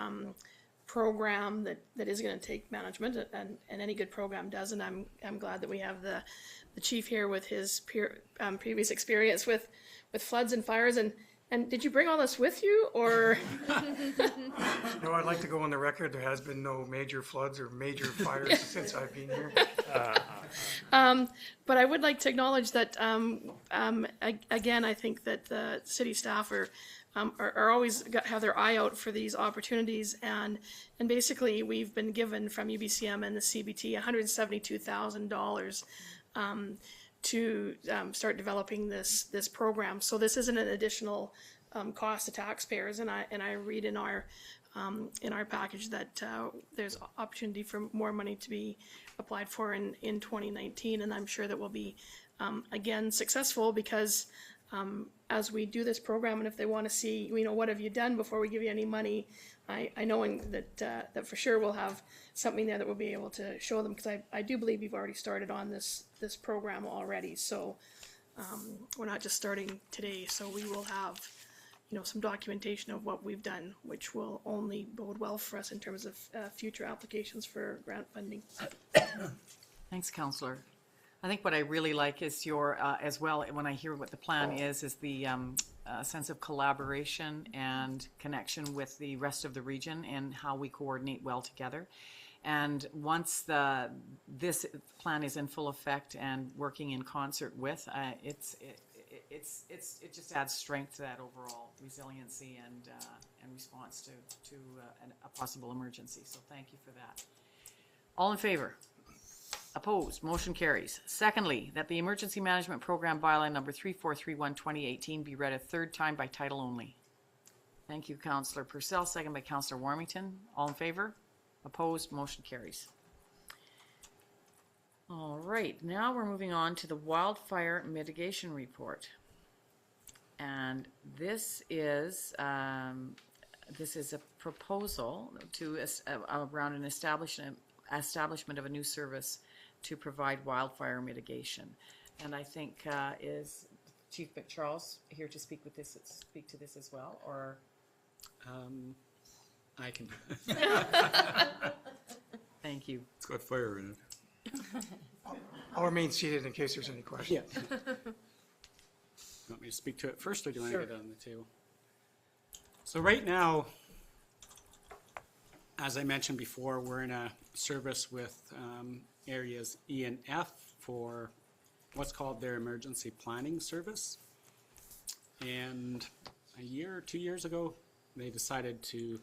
program that is going to take management, and any good program does, and I'm glad that we have the chief here with his previous experience with floods and fires. And did you bring all this with you, or? No, I'd like to go on the record, there has been no major floods or major fires since I've been here. But I would like to acknowledge that, again, I think that the city staff are always have their eye out for these opportunities, and basically we've been given from UBCM and the CBT $172,000 to start developing this program. So this isn't an additional cost to taxpayers, and I read in our package that there's opportunity for more money to be applied for in 2019, and I'm sure that we'll be again successful, because as we do this program, and if they want to see, you know, what have you done before we give you any money, I know that for sure we'll have something there that we'll be able to show them, because I do believe you've already started on this program already. So we're not just starting today. So we will have, you know, some documentation of what we've done, which will only bode well for us in terms of future applications for grant funding. Thanks, Councillor. I think what I really like is your, as well, when I hear what the plan is the sense of collaboration and connection with the rest of the region and how we coordinate well together. And once this plan is in full effect and working in concert with, it just adds strength to that overall resiliency and response to a possible emergency. So thank you for that. All in favor? Opposed? Motion carries. Secondly, that the Emergency Management Program bylaw number 3431-2018 be read a third time by title only. Thank you, Councillor Purcell, second by Councillor Warmington. All in favor? Opposed? Motion carries. All right, now we're moving on to the Wildfire Mitigation Report. And this is a proposal to around an establishment of a new service to provide wildfire mitigation. And I think is Chief McCharles here to speak to this as well, or? I can. Thank you. It's got fire in it. I'll remain seated in case there's any questions. Yeah. You want me to speak to it first, or do you want to get it on the table? So right now, as I mentioned before, we're in a service with areas E and F for what's called their emergency planning service. And a year or 2 years ago, they decided to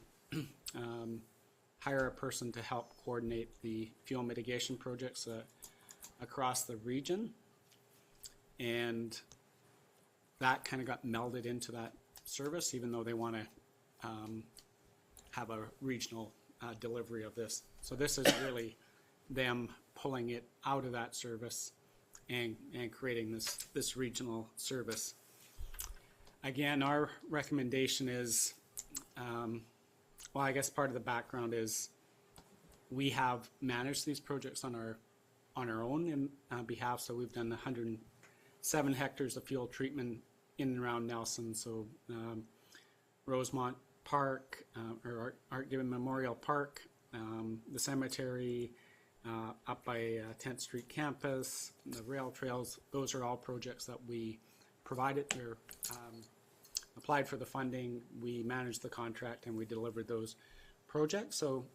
hire a person to help coordinate the fuel mitigation projects across the region. And that kind of got melded into that service, even though they want to have a regional delivery of this. So this is really them pulling it out of that service and creating this regional service. Again, our recommendation is, well, I guess part of the background is we have managed these projects on our own behalf. So we've done 107 hectares of fuel treatment in and around Nelson. So Rosemont Park, or Art Gibbon Memorial Park, the cemetery, up by 10th Street campus, the rail trails, those are all projects that we provided. They're applied for the funding, we managed the contract, and we delivered those projects. So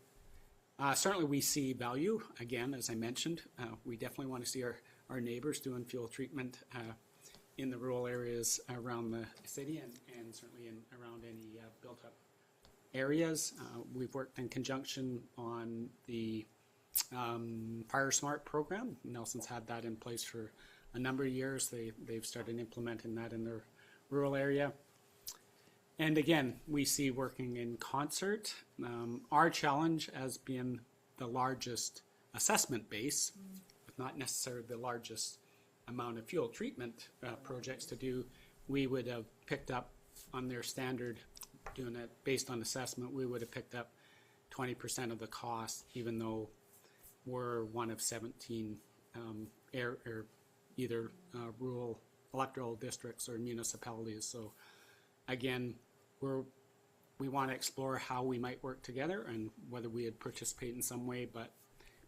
certainly we see value. Again, as I mentioned, we definitely want to see our neighbors doing fuel treatment in the rural areas around the city, and certainly around any built-up areas. We've worked in conjunction on the Fire Smart program. Nelson's had that in place for a number of years. They've started implementing that in their rural area. And again, we see working in concert. Our challenge as being the largest assessment base, with not necessarily the largest amount of fuel treatment projects to do, we would have picked up on their standard, doing it based on assessment, we would have picked up 20% of the cost, even though we're one of 17 either rural electoral districts or municipalities. So again, we want to explore how we might work together and whether we would participate in some way, but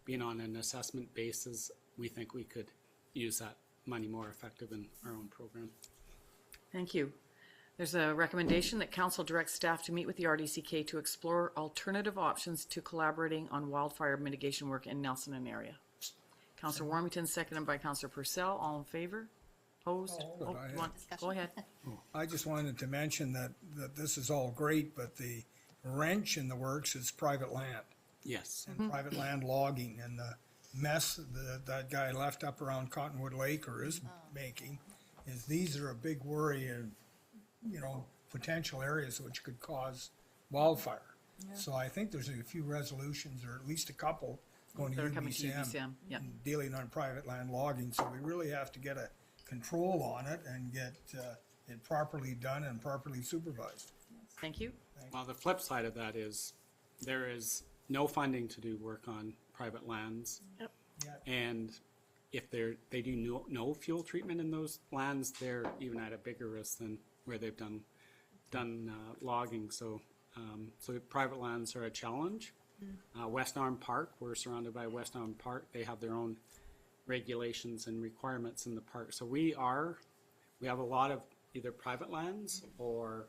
being on an assessment basis, we think we could use that money more effective in our own program. Thank you. There's a recommendation that council directs staff to meet with the RDCK to explore alternative options to collaborating on wildfire mitigation work in Nelson and area. Councillor Warmington, seconded by Councillor Purcell. All in favor? Opposed? Oh, Come on, go ahead. I just wanted to mention that this is all great, but the wrench in the works is private land. Yes. And private land logging, and the mess that guy left up around Cottonwood Lake, or is making, is these are a big worry in, potential areas which could cause wildfire. So I think there's a few resolutions, or at least a couple, going to That are coming to UBCM, UBCM, yeah. dealing on private land logging. So we really have to get a control on it and get it properly done and properly supervised. Thank you. Well, the flip side of that is there is no funding to do work on private lands. Yep. And if they do no fuel treatment in those lands, they're even at a bigger risk than where they've done logging. So private lands are a challenge. West Arm Park, we're surrounded by West Arm Park. They have their own regulations and requirements in the park. So we have a lot of either private lands or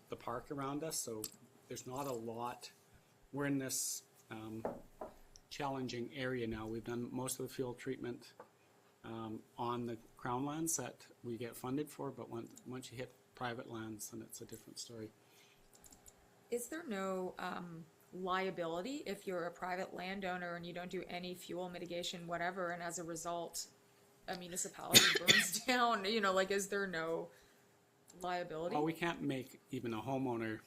the park around us. So there's not a lot. We're in this challenging area now. We've done most of the fuel treatment on the crown lands that we get funded for, but once you hit private lands, then it's a different story. Is there no liability if you're a private landowner and you don't do any fuel mitigation, whatever, and as a result, a municipality burns down? Is there no liability? Well, we can't make even a homeowner,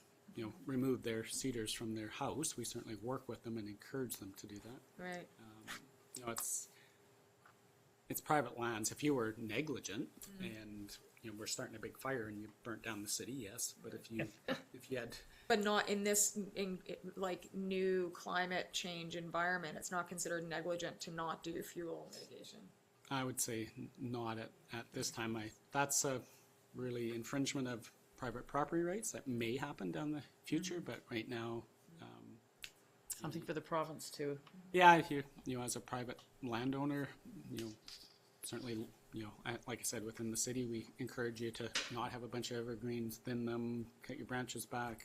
remove their cedars from their house. We certainly work with them and encourage them to do that. Right. It's private lands. If you were negligent and we're starting a big fire and you burnt down the city, yes. But if you had, But not in this new climate change environment, it's not considered negligent to not do fuel mitigation. I would say not at this time. That's a really infringement of private property rights that may happen down the future, but right now. Something for the province to. Yeah, if you as a private landowner, certainly, like I said, within the city, we encourage you to not have a bunch of evergreens, thin them, cut your branches back,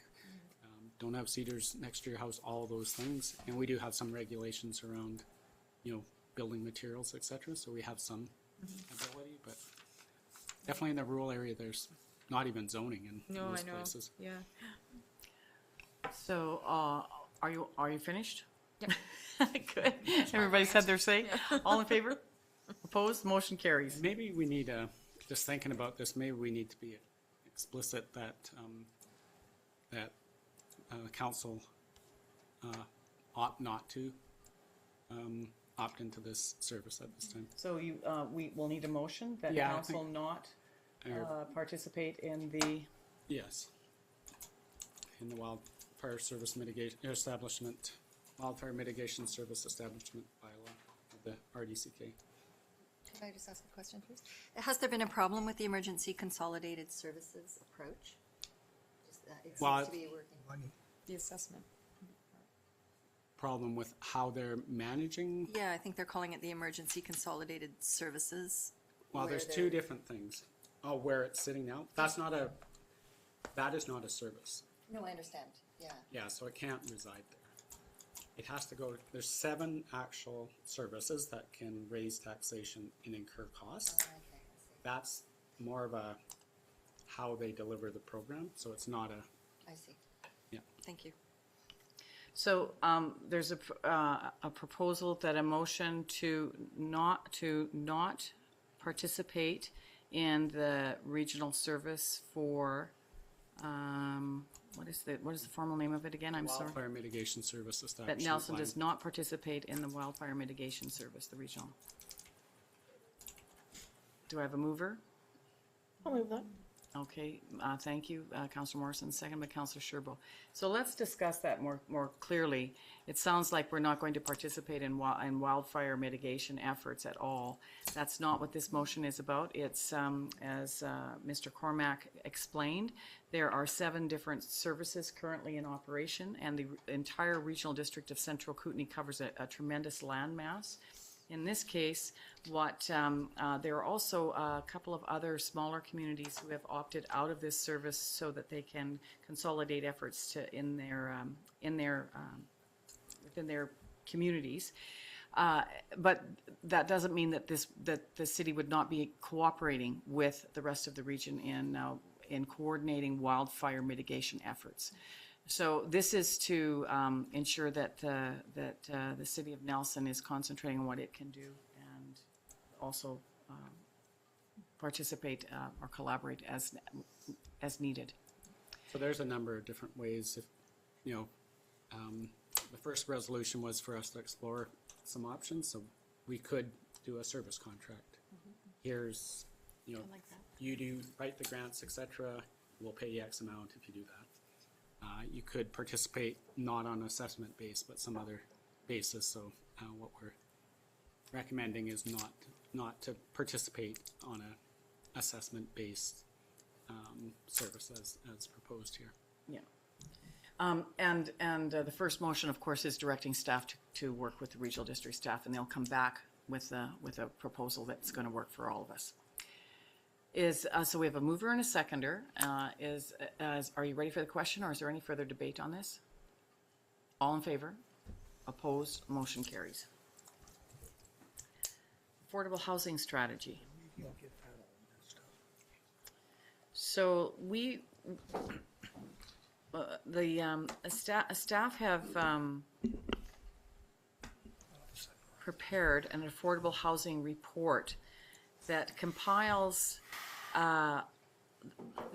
don't have cedars next to your house, all those things. And we do have some regulations around, building materials, etc. So we have some ability, but definitely in the rural area, there's not even zoning in most places. Yeah. So, are you finished? Yep. Good. Everybody's had their say. All in favor? Opposed? Motion carries. Maybe we need just thinking about this, maybe we need to be explicit that council ought not to opt into this service at this time. So we will need a motion that Yeah, I council think- not participate in the. Yes. In the wildfire service mitigation establishment, wildfire mitigation service establishment bylaw of the RDCK. Could I just ask a question, please? Has there been a problem with the emergency consolidated services approach? It seems to be working. The assessment. Problem with how they're managing? Yeah, I think they're calling it the emergency consolidated services. Well, there's two different things. Oh, where it's sitting now? That is not a service. No, I understand, yeah. Yeah, so it can't reside there. It has to go, there's 7 actual services that can raise taxation and incur costs. Oh, okay, I see. That's more of a how they deliver the program, so it's not a, I see. yeah. Thank you. So there's a proposal that a motion to not participate in the regional service for What is the formal name of it again? I'm sorry. Wildfire Mitigation Service That establishment. Nelson plan. does not participate in the Wildfire Mitigation Service, the regional. Do I have a mover? I'll move that. Okay, thank you, Councillor Morrison, second by Councillor Sherbo. So let's discuss that more clearly. It sounds like we're not going to participate in wildfire mitigation efforts at all. That's not what this motion is about. It's, as Mr. Cormack explained, there are 7 different services currently in operation, and the entire regional district of Central Kootenai covers a tremendous landmass. In this case, there are also a couple of other smaller communities who have opted out of this service so that they can consolidate efforts within their communities. But that doesn't mean that the city would not be cooperating with the rest of the region in coordinating wildfire mitigation efforts. So this is to ensure that the city of Nelson is concentrating on what it can do and also participate or collaborate as needed. So there's a number of different ways. If the first resolution was for us to explore some options, so we could do a service contract. Here's, you do write the grants, etc. We'll pay you X amount if you do that. You could participate not on assessment base, but some other basis. So what we're recommending is not to participate on a assessment-based service as proposed here. Yeah. And the first motion, of course, is directing staff to work with the regional district staff, and they'll come back with a proposal that's going to work for all of us. So we have a mover and a seconder. Are you ready for the question, or is there any further debate on this? All in favor? Opposed? Motion carries. Affordable housing strategy. So staff have prepared an affordable housing report that compiles the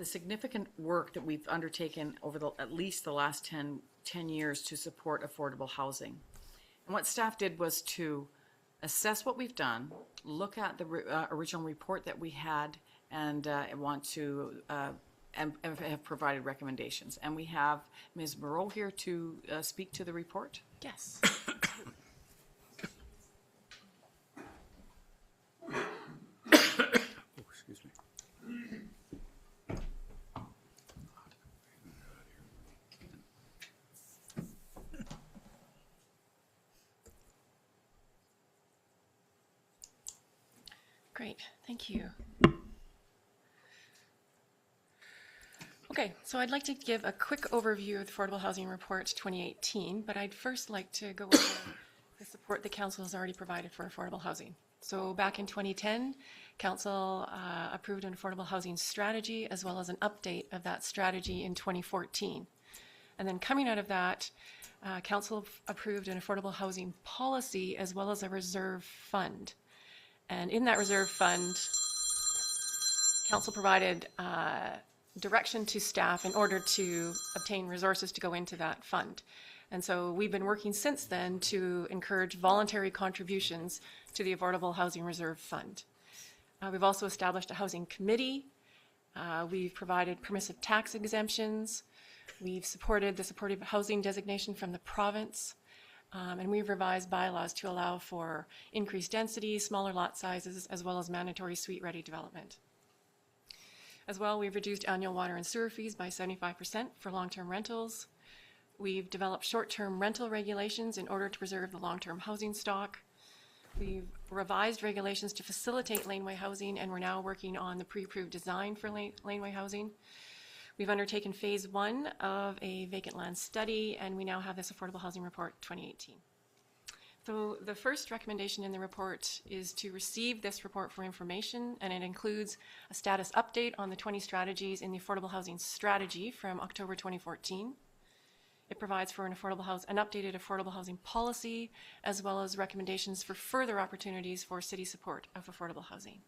significant work that we've undertaken over at least the last 10 years to support affordable housing. And what staff did was to assess what we've done, look at the original report that we had, and want to and have provided recommendations. And we have Ms. Moreau here to speak to the report. Yes. Excuse me. Great, thank you. Okay, so I'd like to give a quick overview of the Affordable Housing Report 2018, but I'd first like to go over the support the Council has already provided for affordable housing. So back in 2010, Council approved an affordable housing strategy as well as an update of that strategy in 2014. And then coming out of that, Council approved an affordable housing policy as well as a reserve fund. And in that reserve fund, Council provided direction to staff in order to obtain resources to go into that fund. And so we've been working since then to encourage voluntary contributions to the Affordable Housing Reserve Fund. We've also established a housing committee. We've provided permissive tax exemptions. We've supported the supportive housing designation from the province. And we've revised bylaws to allow for increased density, smaller lot sizes, as well as mandatory suite-ready development. As well, we've reduced annual water and sewer fees by 75% for long-term rentals. We've developed short-term rental regulations in order to preserve the long-term housing stock. We've revised regulations to facilitate laneway housing, and we're now working on the pre-approved design for laneway housing. We've undertaken phase 1 of a vacant land study, and we now have this Affordable Housing Report 2018. So the first recommendation in the report is to receive this report for information, and it includes a status update on the 20 strategies in the Affordable Housing Strategy from October 2014. It provides for an updated affordable housing policy, as well as recommendations for further opportunities for city support of affordable housing.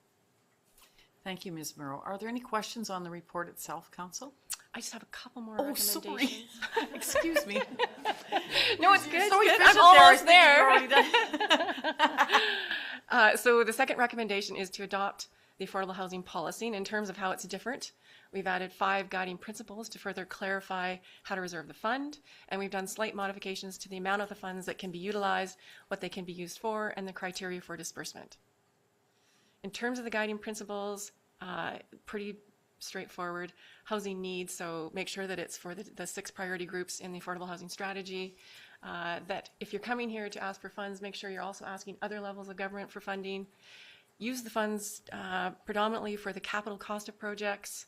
Thank you, Ms. Moreau. Are there any questions on the report itself, Council? I just have a couple more Oh, sorry. recommendations. Excuse me. No, it's good. So it's good. efficient I'm there, I almost think you're there. already done. So the second recommendation is to adopt the affordable housing policy. And in terms of how it's different, we've added 5 guiding principles to further clarify how to reserve the fund. And we've done slight modifications to the amount of the funds that can be utilized, what they can be used for, and the criteria for disbursement. In terms of the guiding principles, pretty straightforward. Housing needs, so make sure that it's for the 6 priority groups in the affordable housing strategy. That if you're coming here to ask for funds, make sure you're also asking other levels of government for funding. Use the funds predominantly for the capital cost of projects.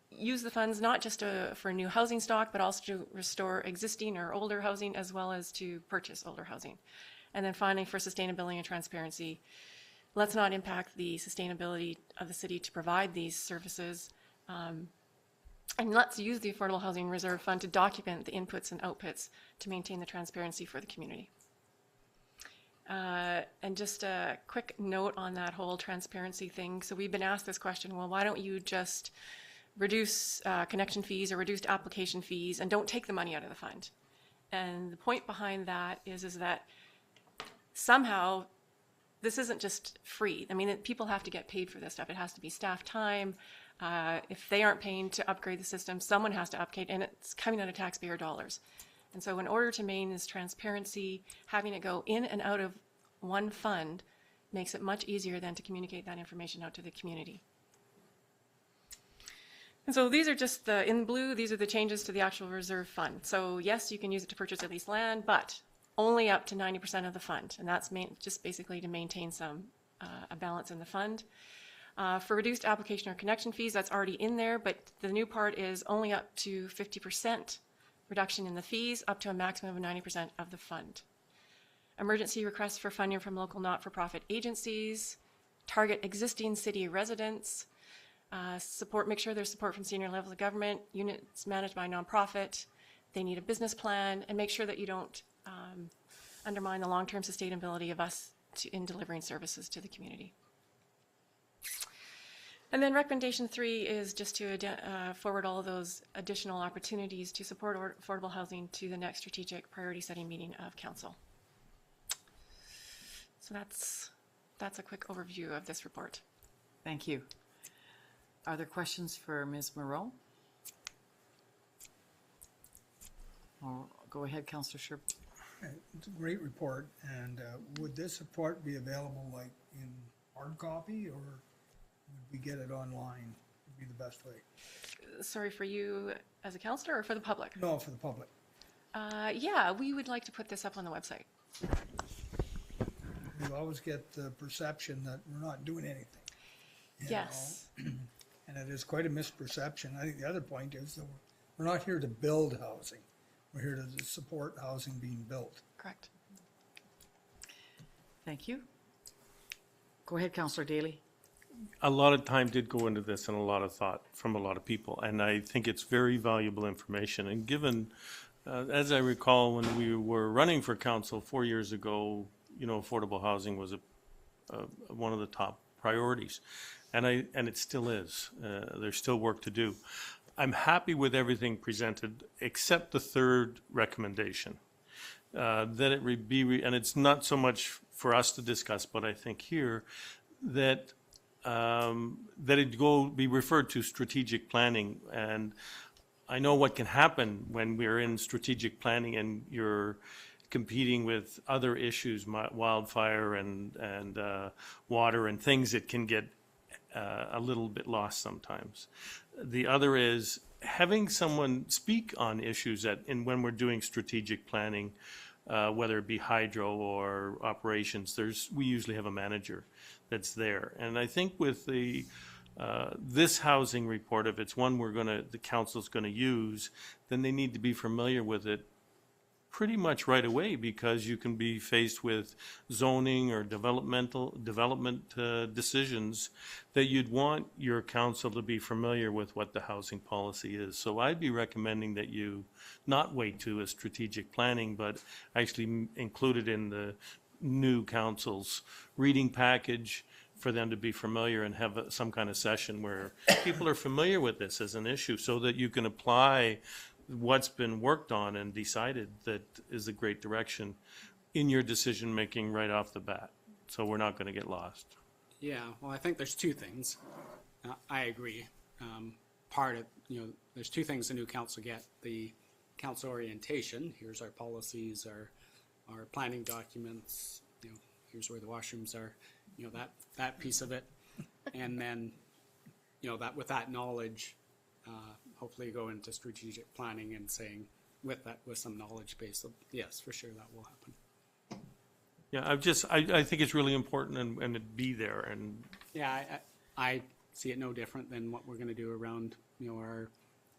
Use the funds not just for new housing stock, but also to restore existing or older housing, as well as to purchase older housing. And then finally, for sustainability and transparency, let's not impact the sustainability of the city to provide these services. And let's use the Affordable Housing Reserve Fund to document the inputs and outputs to maintain the transparency for the community. And just a quick note on that whole transparency thing. So we've been asked this question, well, why don't you just reduce connection fees or reduce application fees and don't take the money out of the fund? And the point behind that is that somehow this isn't just free. I mean, people have to get paid for this stuff. It has to be staff time. If they aren't paying to upgrade the system, someone has to upgrade, and it's coming out of taxpayer dollars. And so in order to maintain this transparency, having it go in and out of one fund makes it much easier than to communicate that information out to the community. And so these are just in blue, these are the changes to the actual reserve fund. So yes, you can use it to purchase at least land, but only up to 90% of the fund. And that's just basically to maintain a balance in the fund. For reduced application or connection fees, that's already in there, but the new part is only up to 50% reduction in the fees, up to a maximum of 90% of the fund. Emergency requests for funding from local not-for-profit agencies, target existing city residents, make sure there's support from senior levels of government, units managed by nonprofit, they need a business plan, and make sure that you don't undermine the long-term sustainability of us in delivering services to the community. And then recommendation 3 is just to forward all of those additional opportunities to support affordable housing to the next strategic priority setting meeting of council. So that's a quick overview of this report. Thank you. Are there questions for Ms. Moreau? Or go ahead, Councillor Sherb. It's a great report, and would this report be available like in hard copy, or would we get it online? Would be the best way. Sorry, for you as a councillor or for the public? No, for the public. Yeah, we would like to put this up on the website. You always get the perception that we're not doing anything. Yes. And it is quite a misperception. I think the other point is that we're not here to build housing. We're here to support housing being built. Correct. Thank you. Go ahead, Councillor Daly. A lot of time did go into this and a lot of thought from a lot of people, and I think it's very valuable information. And given, as I recall, when we were running for council 4 years ago, affordable housing was one of the top priorities, and it still is. There's still work to do. I'm happy with everything presented except the third recommendation. That it be, and it's not so much for us to discuss, but I think here that it be referred to strategic planning. And I know what can happen when we're in strategic planning and you're competing with other issues, wildfire and water and things that can get a little bit lost sometimes. The other is having someone speak on issues when we're doing strategic planning, whether it be hydro or operations. We usually have a manager that's there, and I think with this housing report, if it's one the council's going to use, then they need to be familiar with it pretty much right away, because you can be faced with zoning or development decisions that you'd want your council to be familiar with what the housing policy is. So I'd be recommending that you not wait to a strategic planning, but actually include it in the new council's reading package for them to be familiar and have some kind of session where people are familiar with this as an issue so that you can apply what's been worked on and decided that is a great direction in your decision-making right off the bat. So we're not going to get lost. Yeah, well, I think there's two things. I agree. Part of, there's two things the new council get. The council orientation, here's our policies, our planning documents, here's where the washrooms are, that piece of it. And then, that with that knowledge, hopefully go into strategic planning and saying with some knowledge base. So yes, for sure that will happen. Yeah, I think it's really important and to be there and. Yeah, I see it no different than what we're going to do around,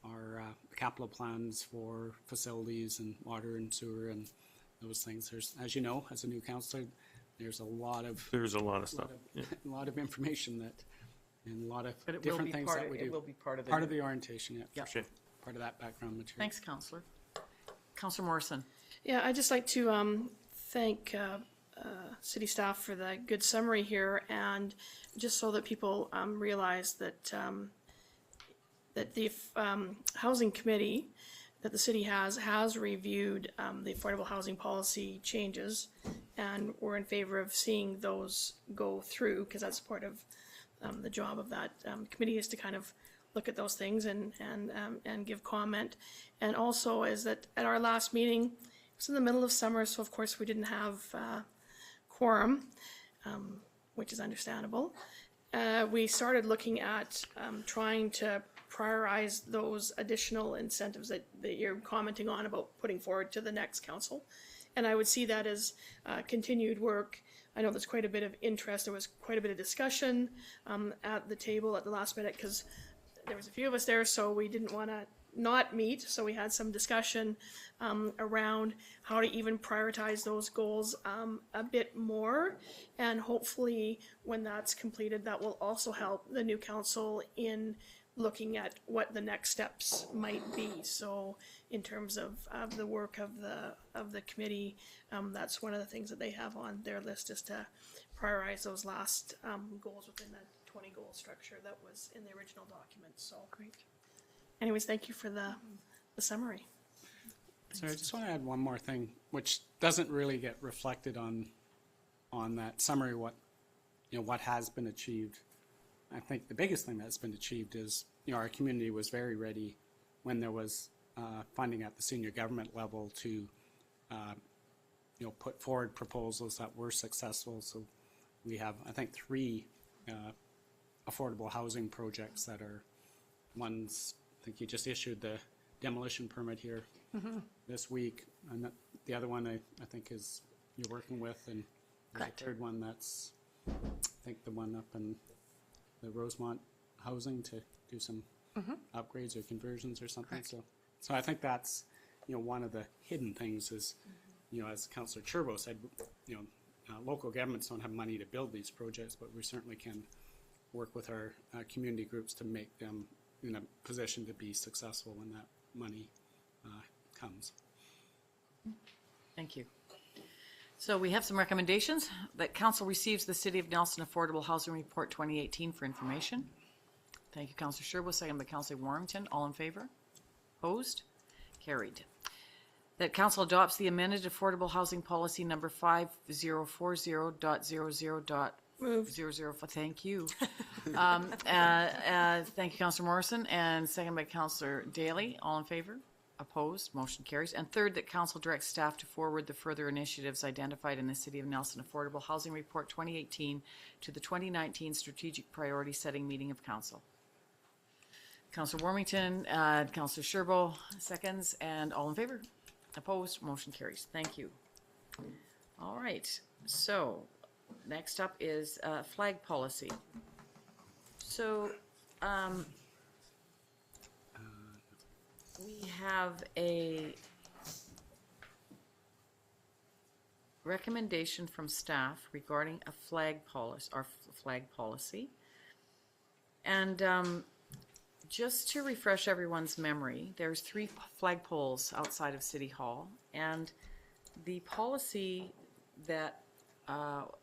our capital plans for facilities and water and sewer and those things. There's, as you know, as a new councillor, there's a lot of stuff. A lot of information and a lot of But it will different be things part that of, we do. it will be part of the. Part of the orientation, yeah. Yep. Sure. Part of that background material. Thanks, Councillor. Councillor Morrison. Yeah, I'd just like to thank city staff for the good summary here, and just so that people realize that that the housing committee that the city has reviewed the affordable housing policy changes, and we're in favor of seeing those go through, because that's part of the job of that committee, is to kind of look at those things and give comment. And also is that at our last meeting, it was in the middle of summer, so of course we didn't have quorum, which is understandable. We started looking at trying to prioritize those additional incentives that you're commenting on about putting forward to the next council. And I would see that as continued work. I know there's quite a bit of interest. There was quite a bit of discussion at the table at the last minute, because there was a few of us there, so we didn't want to not meet. So we had some discussion around how to even prioritize those goals a bit more. And hopefully when that's completed, that will also help the new council in looking at what the next steps might be. So in terms of the work of the committee, that's one of the things that they have on their list, is to prioritize those last goals within that 20-goal structure that was in the original document. So great. Anyways, thank you for the summary. So I just want to add one more thing, which doesn't really get reflected on that summary. What has been achieved. I think the biggest thing that's been achieved is, our community was very ready when there was funding at the senior government level to, put forward proposals that were successful. So we have, I think, 3 affordable housing projects that are ones. I think you just issued the demolition permit here this week, and the other one I think is you're working with, and the third one that's, I think, the one up in the Rosemont housing to do some upgrades or conversions or something. Correct. So I think that's, one of the hidden things is, as Councillor Cherbo said, local governments don't have money to build these projects, but we certainly can work with our community groups to make them in a position to be successful when that money comes. Thank you. So we have some recommendations that council receives the City of Nelson Affordable Housing Report 2018 for information. Thank you, Councillor Sherwood, second by Councillor Warrington. All in favor? Opposed? Carried. That council adopts the amended affordable housing policy number 5040.00. Move. 00. Thank you. Thank you, Councillor Morrison, and second by Councillor Daly. All in favor? Opposed? Motion carries. And third, that council directs staff to forward the further initiatives identified in the City of Nelson Affordable Housing Report 2018 to the 2019 Strategic Priority Setting Meeting of Council. Councillor Warmington, Councillor Sherbo, seconds, and all in favor? Opposed? Motion carries. Thank you. All right. So next up is flag policy. So we have a recommendation from staff regarding a flag policy, our flag policy. And just to refresh everyone's memory, there's 3 flagpoles outside of City Hall, and the policy that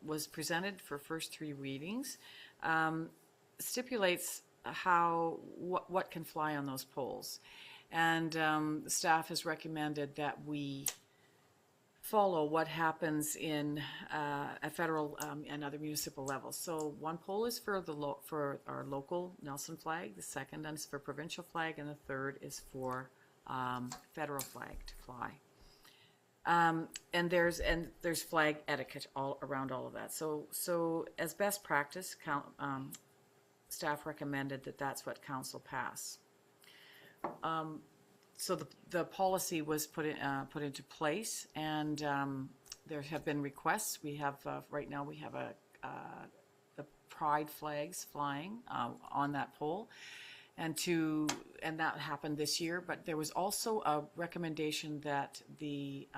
was presented for first 3 readings stipulates what can fly on those poles. And the staff has recommended that we follow what happens in at federal and other municipal levels. So one pole is for for our local Nelson flag, the second is for provincial flag, and the third is for federal flag to fly. And there's flag etiquette all around all of that. So as best practice, staff recommended that that's what council pass. So the policy was put into place, and there have been requests. We have right now we have the pride flags flying on that pole, and that happened this year. But there was also a recommendation that the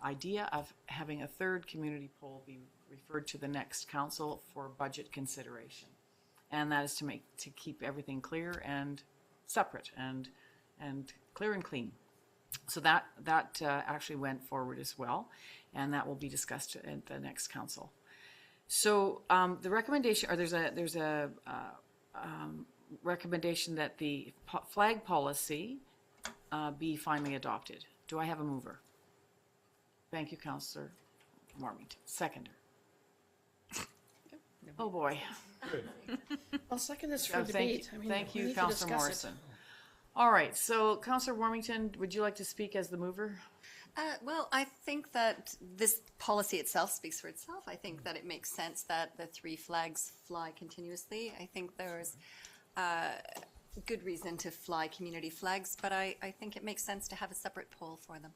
idea of having a third community pole be referred to the next council for budget consideration, and that is to keep everything clear and separate and clear and clean. So that actually went forward as well, and that will be discussed at the next council. So the recommendation, or there's a recommendation that the flag policy be finally adopted. Do I have a mover? Thank you, Councillor Warmington. Seconder. Oh boy. I'll second this for debate. Thank you, Councillor Morrison. All right, so Councillor Warmington, would you like to speak as the mover? Well, I think that this policy itself speaks for itself. I think that it makes sense that the 3 flags fly continuously. I think there's good reason to fly community flags, but I think it makes sense to have a separate pole for them.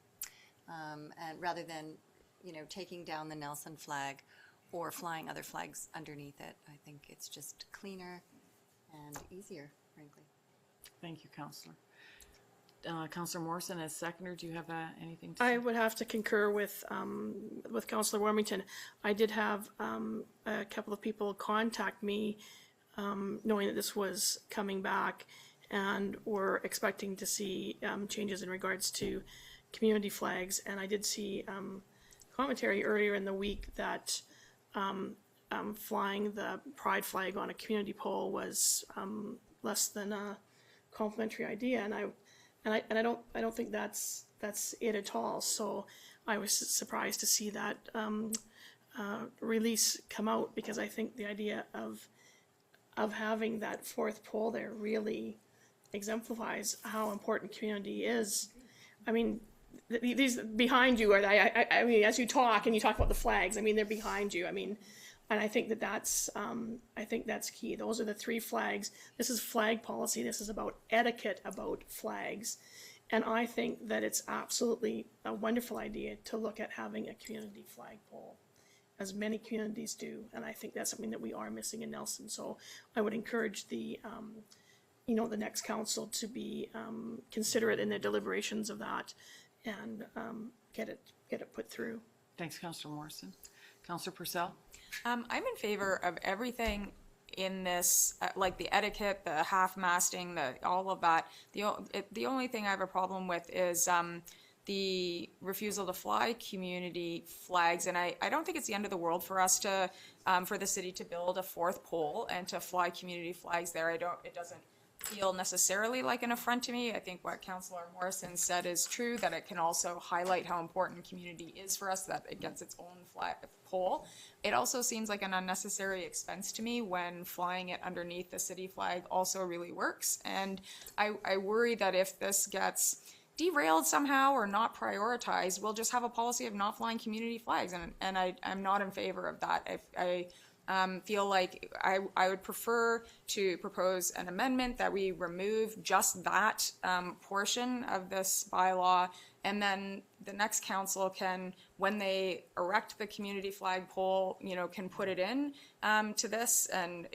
And rather than, taking down the Nelson flag or flying other flags underneath it, I think it's just cleaner and easier, frankly. Thank you, Councillor. Councillor Morrison, as seconder, do you have anything to say? I would have to concur with Councillor Warmington. I did have a couple of people contact me knowing that this was coming back and were expecting to see changes in regards to community flags. And I did see commentary earlier in the week that flying the pride flag on a community pole was less than a complimentary idea, and I don't think that's it at all. So I was surprised to see that release come out, because I think the idea of having that 4th pole there really exemplifies how important community is. I mean, these behind you are, I mean, as you talk and you talk about the flags, I mean, they're behind you. I mean, and I think that's key. Those are the 3 flags. This is flag policy. This is about etiquette about flags. And I think that it's absolutely a wonderful idea to look at having a community flagpole, as many communities do. And I think that's something that we are missing in Nelson. So I would encourage the next council to be considerate in their deliberations of that and get it put through. Thanks, Councillor Morrison. Councillor Purcell? I'm in favor of everything in this, like the etiquette, the half-masting, all of that. The only thing I have a problem with is the refusal to fly community flags, and I don't think it's the end of the world for us to, for the city to build a 4th pole and to fly community flags there. It doesn't feel necessarily like an affront to me. I think what Councillor Morrison said is true, that it can also highlight how important community is for us, that it gets its own flag pole. It also seems like an unnecessary expense to me when flying it underneath the city flag also really works. And I worry that if this gets derailed somehow or not prioritized, we'll just have a policy of not flying community flags, and I'm not in favor of that. I feel like I would prefer to propose an amendment that we remove just that portion of this bylaw, and then the next council can, when they erect the community flagpole, can put it in to this and,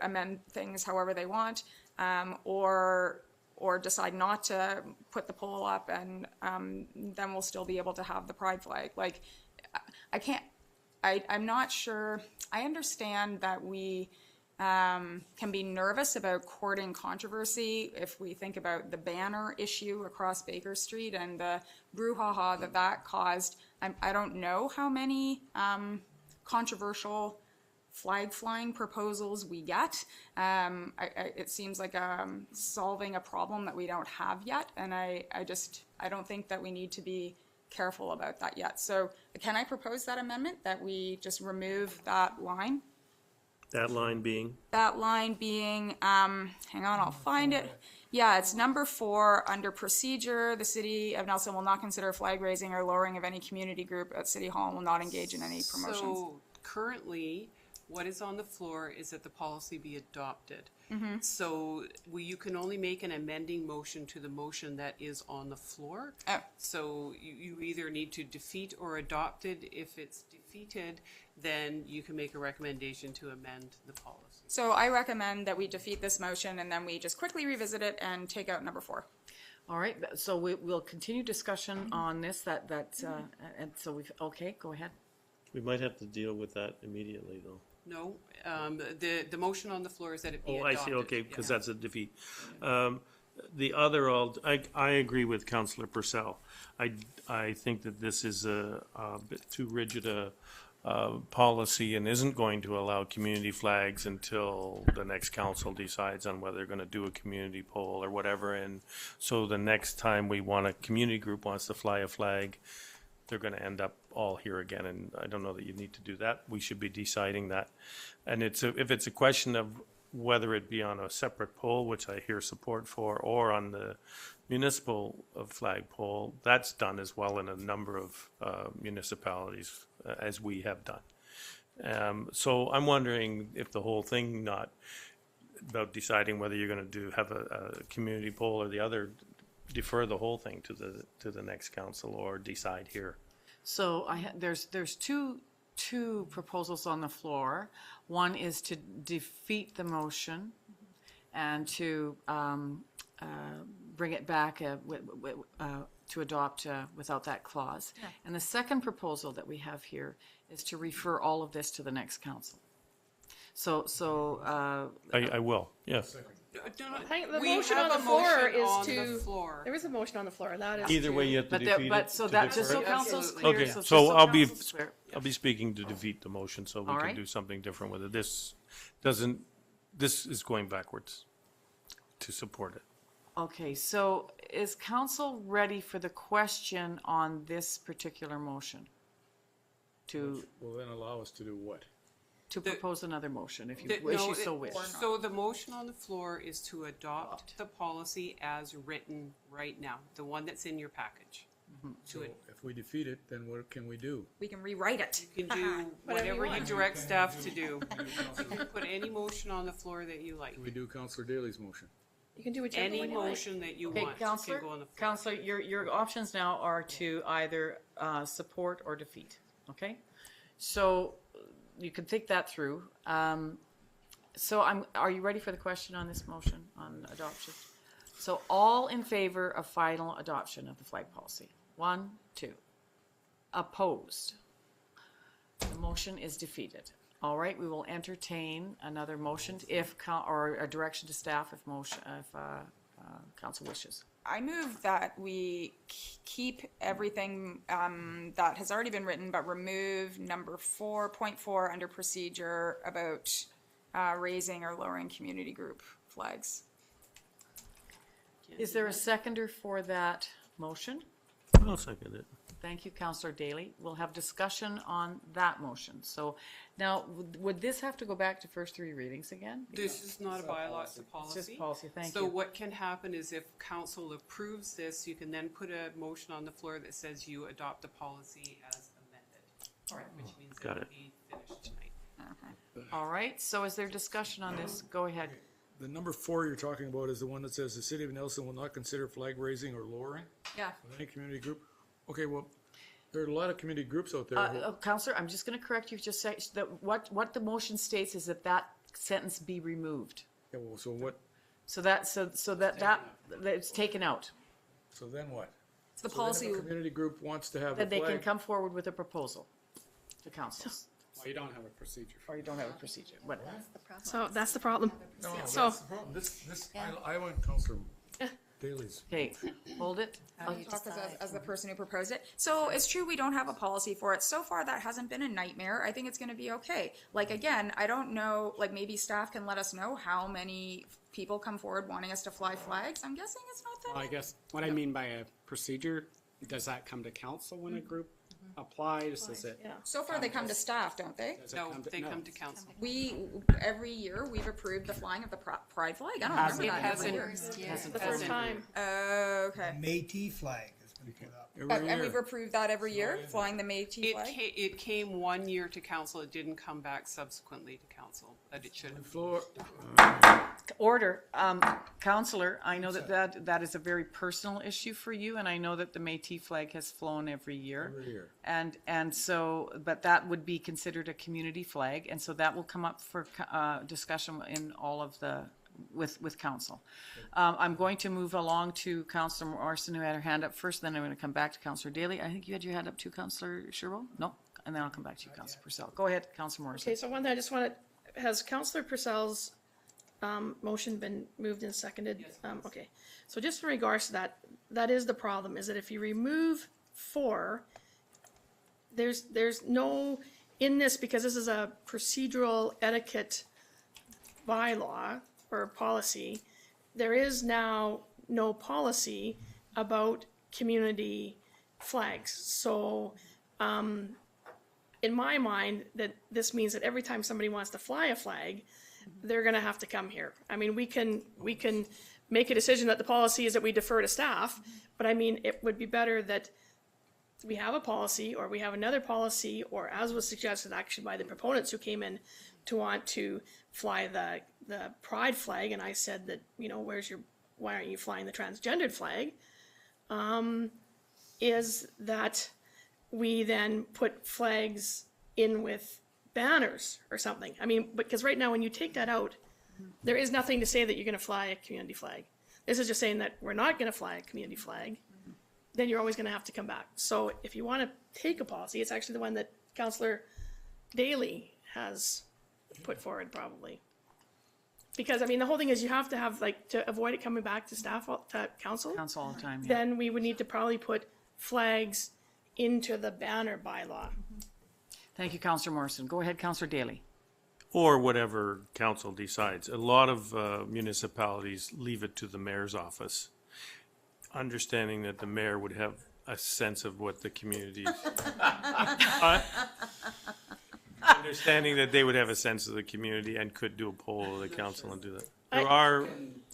amend things however they want, or decide not to put the pole up, and then we'll still be able to have the pride flag. Like, I'm not sure. I understand that we can be nervous about courting controversy if we think about the banner issue across Baker Street and the brouhaha that caused. I don't know how many controversial flag flying proposals we get. It seems like solving a problem that we don't have yet, and I don't think that we need to be careful about that yet. So can I propose that amendment, that we just remove that line? That line being? That line being, hang on, I'll find it. Yeah, it's number 4, under procedure, the city of Nelson will not consider flag raising or lowering of any community group at City Hall and will not engage in any promotions. So currently, what is on the floor is that the policy be adopted. So you can only make an amending motion to the motion that is on the floor. Oh. So you either need to defeat or adopt it. If it's defeated, then you can make a recommendation to amend the policy. So I recommend that we defeat this motion and then we just quickly revisit it and take out number 4. All right, so we'll continue discussion on this, and so okay, go ahead. We might have to deal with that immediately, though. No, the motion on the floor is that it be Oh, I adopted. see, okay, because Yeah. that's a defeat. The other, I agree with Councillor Purcell. I think that this is a bit too rigid a policy and isn't going to allow community flags until the next council decides on whether they're going to do a community poll or whatever. And so the next time a community group wants to fly a flag, they're going to end up all here again, and I don't know that you need to do that. We should be deciding that. And if it's a question of whether it be on a separate pole, which I hear support for, or on the municipal flag pole, that's done as well in a number of municipalities, as we have done. So I'm wondering if the whole thing, not about deciding whether you're going to have a community pole or the other, defer the whole thing to the next council or decide here. So there's two proposals on the floor. One is to defeat the motion and to bring it back to adopt without that clause. And the second proposal that we have here is to refer all of this to the next council. I will, yes. I think the We motion have on a the floor motion is on to. the floor. There is a motion on the floor. That is. Either way, you have to defeat it. But so to that, just so defer it. council's Absolutely. clear. Okay, just so I'll be, council's clear. I'll be speaking to defeat the motion, so we All can right. do something different with it. This is going backwards to support it. Okay, so is council ready for the question on this particular motion? To Will then allow us to do what? propose another motion, if The- you no, so it- wish. So the motion on the floor is to adopt the policy as written right now, the one that's in your package. So if we defeat it, then what can we do? We can rewrite it. You can do whatever you direct staff to do. You can put any motion on the floor that you like. Can we do Councillor Daly's motion? You can do whichever Any one you like. motion that you Okay, want can Counselor, go on the floor. Counselor, your options now are to either support or defeat, okay? So you can think that through. So are you ready for the question on this motion on adoption? So all in favor of final adoption of the flag policy? 1, 2. Opposed? The motion is defeated. All right, we will entertain another motion or a direction to staff if council wishes. I move that we keep everything that has already been written, but remove number 4.4 under procedure about raising or lowering community group flags. Is there a seconder for that motion? I'll second it. Thank you, Councillor Daly. We'll have discussion on that motion. So now, would this have to go back to first 3 readings again? This is not a bylaw, it's a policy. It's just policy, thank So you. what can happen is if council approves this, you can then put a motion on the floor that says you adopt the policy as amended. All right, which means Got it'll it. be finished tonight. All right, so is there discussion on this? Go ahead. The number 4 you're talking about is the one that says the city of Nelson will not consider flag raising or lowering Yeah. of any community group. Okay, well, there are a lot of community groups out there. Councillor, I'm just going to correct you. Just say that what the motion states is that sentence be removed. Yeah, well, so what, So that it's taken out. so then what? It's the So then policy. if a community group wants to have a That they can flag, come forward with a proposal to council, Well, you don't have a procedure. or you don't have a procedure. What? So that's the problem. no, So that's the problem. I want Councillor Dailies. Okay, hold it. I'll talk as the person who proposed it. So it's true we don't have a policy for it. So far, that hasn't been a nightmare. I think it's going to be okay. Like, again, I don't know, like, maybe staff can let us know how many people come forward wanting us to fly flags. I'm guessing it's not that Well, I guess what I mean by a procedure, does that come to council when a group applies? Does it? Yeah. So far, they come to staff, don't they? Does it No, come to- they no. come to council. Every year, we've approved the flying of the pride flag. I don't remember It that every hasn't, year. hasn't The first time. Okay. Métis flag has been put up. And we've approved that every year, flying the Métis flag? It came 1 year to council, it didn't come back subsequently to council, but it should have. Floor. Order. Counselor, I know that is a very personal issue for you, and I know that the Métis flag has flown every year. Every year. And so, but that would be considered a community flag, and so that will come up for discussion in all of the, with council. I'm going to move along to Councillor Morrison, who had her hand up first, then I'm going to come back to Councillor Daly. I think you had your hand up too, Councillor Sherwood? No? And then I'll come back to you, Councillor Purcell. Go ahead, Councillor Morrison. Okay, so one thing I just want to, has Councillor Purcell's motion been moved and seconded? Okay, so just in regards to that, that is the problem, is that if you remove 4, there's no, in this, because this is a procedural etiquette bylaw or policy, there is now no policy about community flags. So, in my mind, that this means that every time somebody wants to fly a flag, they're gonna have to come here. I mean, we can make a decision that the policy is that we defer to staff, but I mean, it would be better that we have a policy, or we have another policy, or as was suggested actually by the proponents who came in to want to fly the pride flag, and I said that, you know, why aren't you flying the transgendered flag? Is that we then put flags in with banners or something. I mean, because right now when you take that out, there is nothing to say that you're gonna fly a community flag. This is just saying that we're not gonna fly a community flag, then you're always gonna have to come back. So if you wanna take a policy, it's actually the one that Councillor Daly has put forward probably. Because, I mean, the whole thing is you have to have, like, to avoid it coming back to staff, to council. Council all the time, yeah. Then we would need to probably put flags into the banner bylaw. Thank you, Councillor Morrison. Go ahead, Councillor Daly. Or whatever council decides. A lot of municipalities leave it to the mayor's office, understanding that the mayor would have a sense of what the community. Understanding that they would have a sense of the community and could do a poll of the council and do that. There are.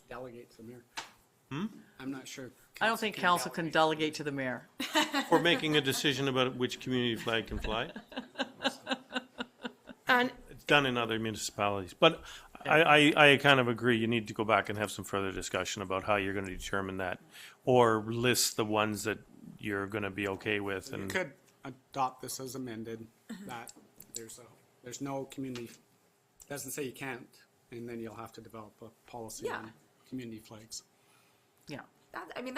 Delegate to the mayor. I'm not sure. I don't think council can delegate to the mayor. For making a decision about which community flag can fly. And It's done in other municipalities, but I kind of agree, you need to go back and have some further discussion about how you're gonna determine that. Or list the ones that you're gonna be okay with You and, could adopt this as amended, that there's no community, doesn't say you can't, and then you'll have to develop a policy Yeah. on community flags. Yeah. I'm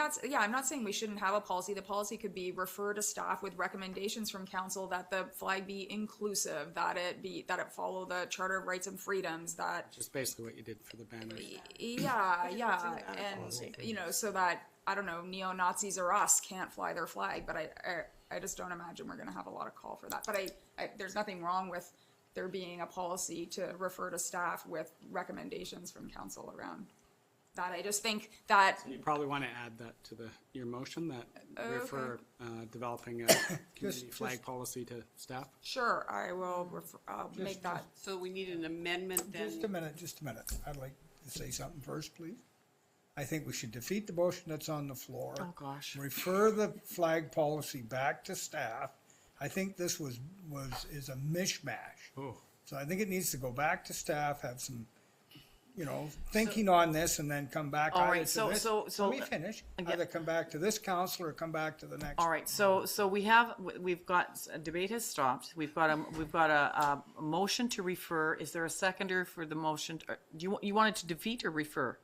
not saying we shouldn't have a policy. The policy could be refer to staff with recommendations from council that the flag be inclusive, that it follow the Charter of Rights and Freedoms, that, Just basically what you did for the banners. yeah, and, you know, so that, I don't know, neo-Nazis or us can't fly their flag, but I just don't imagine we're gonna have a lot of call for that. But there's nothing wrong with there being a policy to refer to staff with recommendations from council around that. I just think that, You probably want to add that to your motion, that refer, developing a community flag policy to staff. sure, I will I'll make that. So we need an amendment then. Just a minute. I'd like to say something first, please. I think we should defeat the motion that's on the floor. Oh, gosh. Refer the flag policy back to staff. I think this is a mishmash. Oh. So I think it needs to go back to staff, have some, you know, thinking on this, and then come back All either right, to this. so- Let me finish. Again- Either come back to this council or come back to the next. All right, so we've got, a debate has stopped. We've got a motion to refer. Is there a seconder for the motion? Do you wanted to defeat or refer?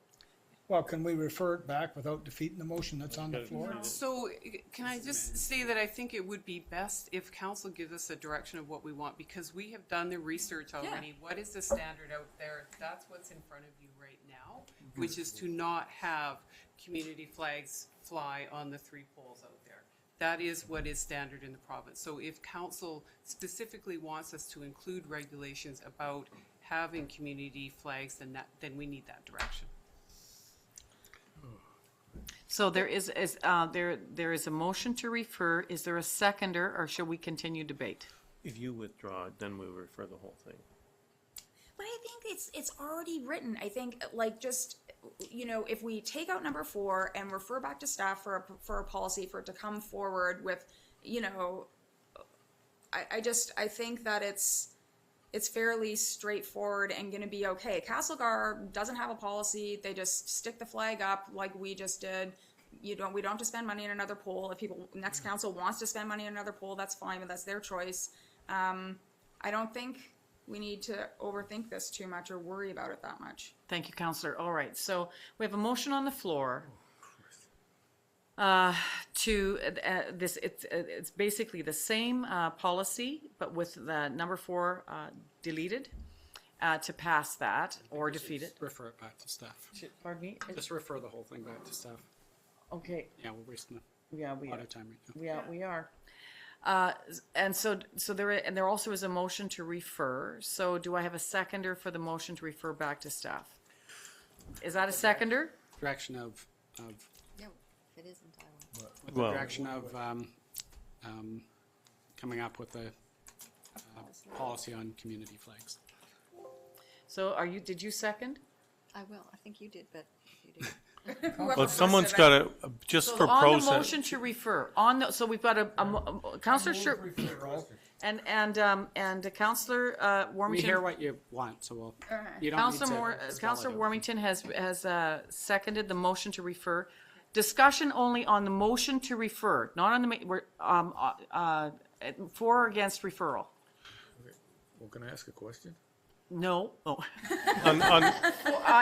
Well, can we refer it back without defeating the motion that's on the floor? So can I just say that I think it would be best if council gives us a direction of what we want, because we have done the research already. What is the standard out there? That's what's in front of you right now, which is to not have community flags fly on the 3 poles out there. That is what is standard in the province. So if council specifically wants us to include regulations about having community flags, then we need that direction. So there is a motion to refer. Is there a seconder, or should we continue debate? If you withdraw it, then we refer the whole thing. But I think it's already written. I think like just, you know, if we take out number 4 and refer back to staff for a policy for it to come forward with, you know, I think that it's fairly straightforward and going to be okay. Castlegar doesn't have a policy. They just stick the flag up like we just did. We don't have to spend money on another pole. If next council wants to spend money on another pole, that's fine, but that's their choice. I don't think we need to overthink this too much or worry about it that much. Thank you, Councillor. All right, so we have a motion on the floor. It's basically the same policy, but with the number 4 deleted to pass that or defeat it. Refer it back to staff. Pardon me? Just refer the whole thing back to staff. Okay. Yeah, we're wasting we a are. lot of time right now. Yeah, we are. And so there also is a motion to refer. So do I have a seconder for the motion to refer back to staff? Is that a seconder? Direction of No, if it isn't, I will. with the direction of coming up with a policy on community flags. So did you second? I will. I think you did, but you did. Well, someone's got to, just So for on process. the motion to refer, so we've got Councillor and Councillor We Warmington. hear what you want, so we'll, you don't need to spell it Councillor out. Warmington has seconded the motion to refer. Discussion only on the motion to refer, not on the, for or against referral. Well, can I ask a question? No. Oh. On-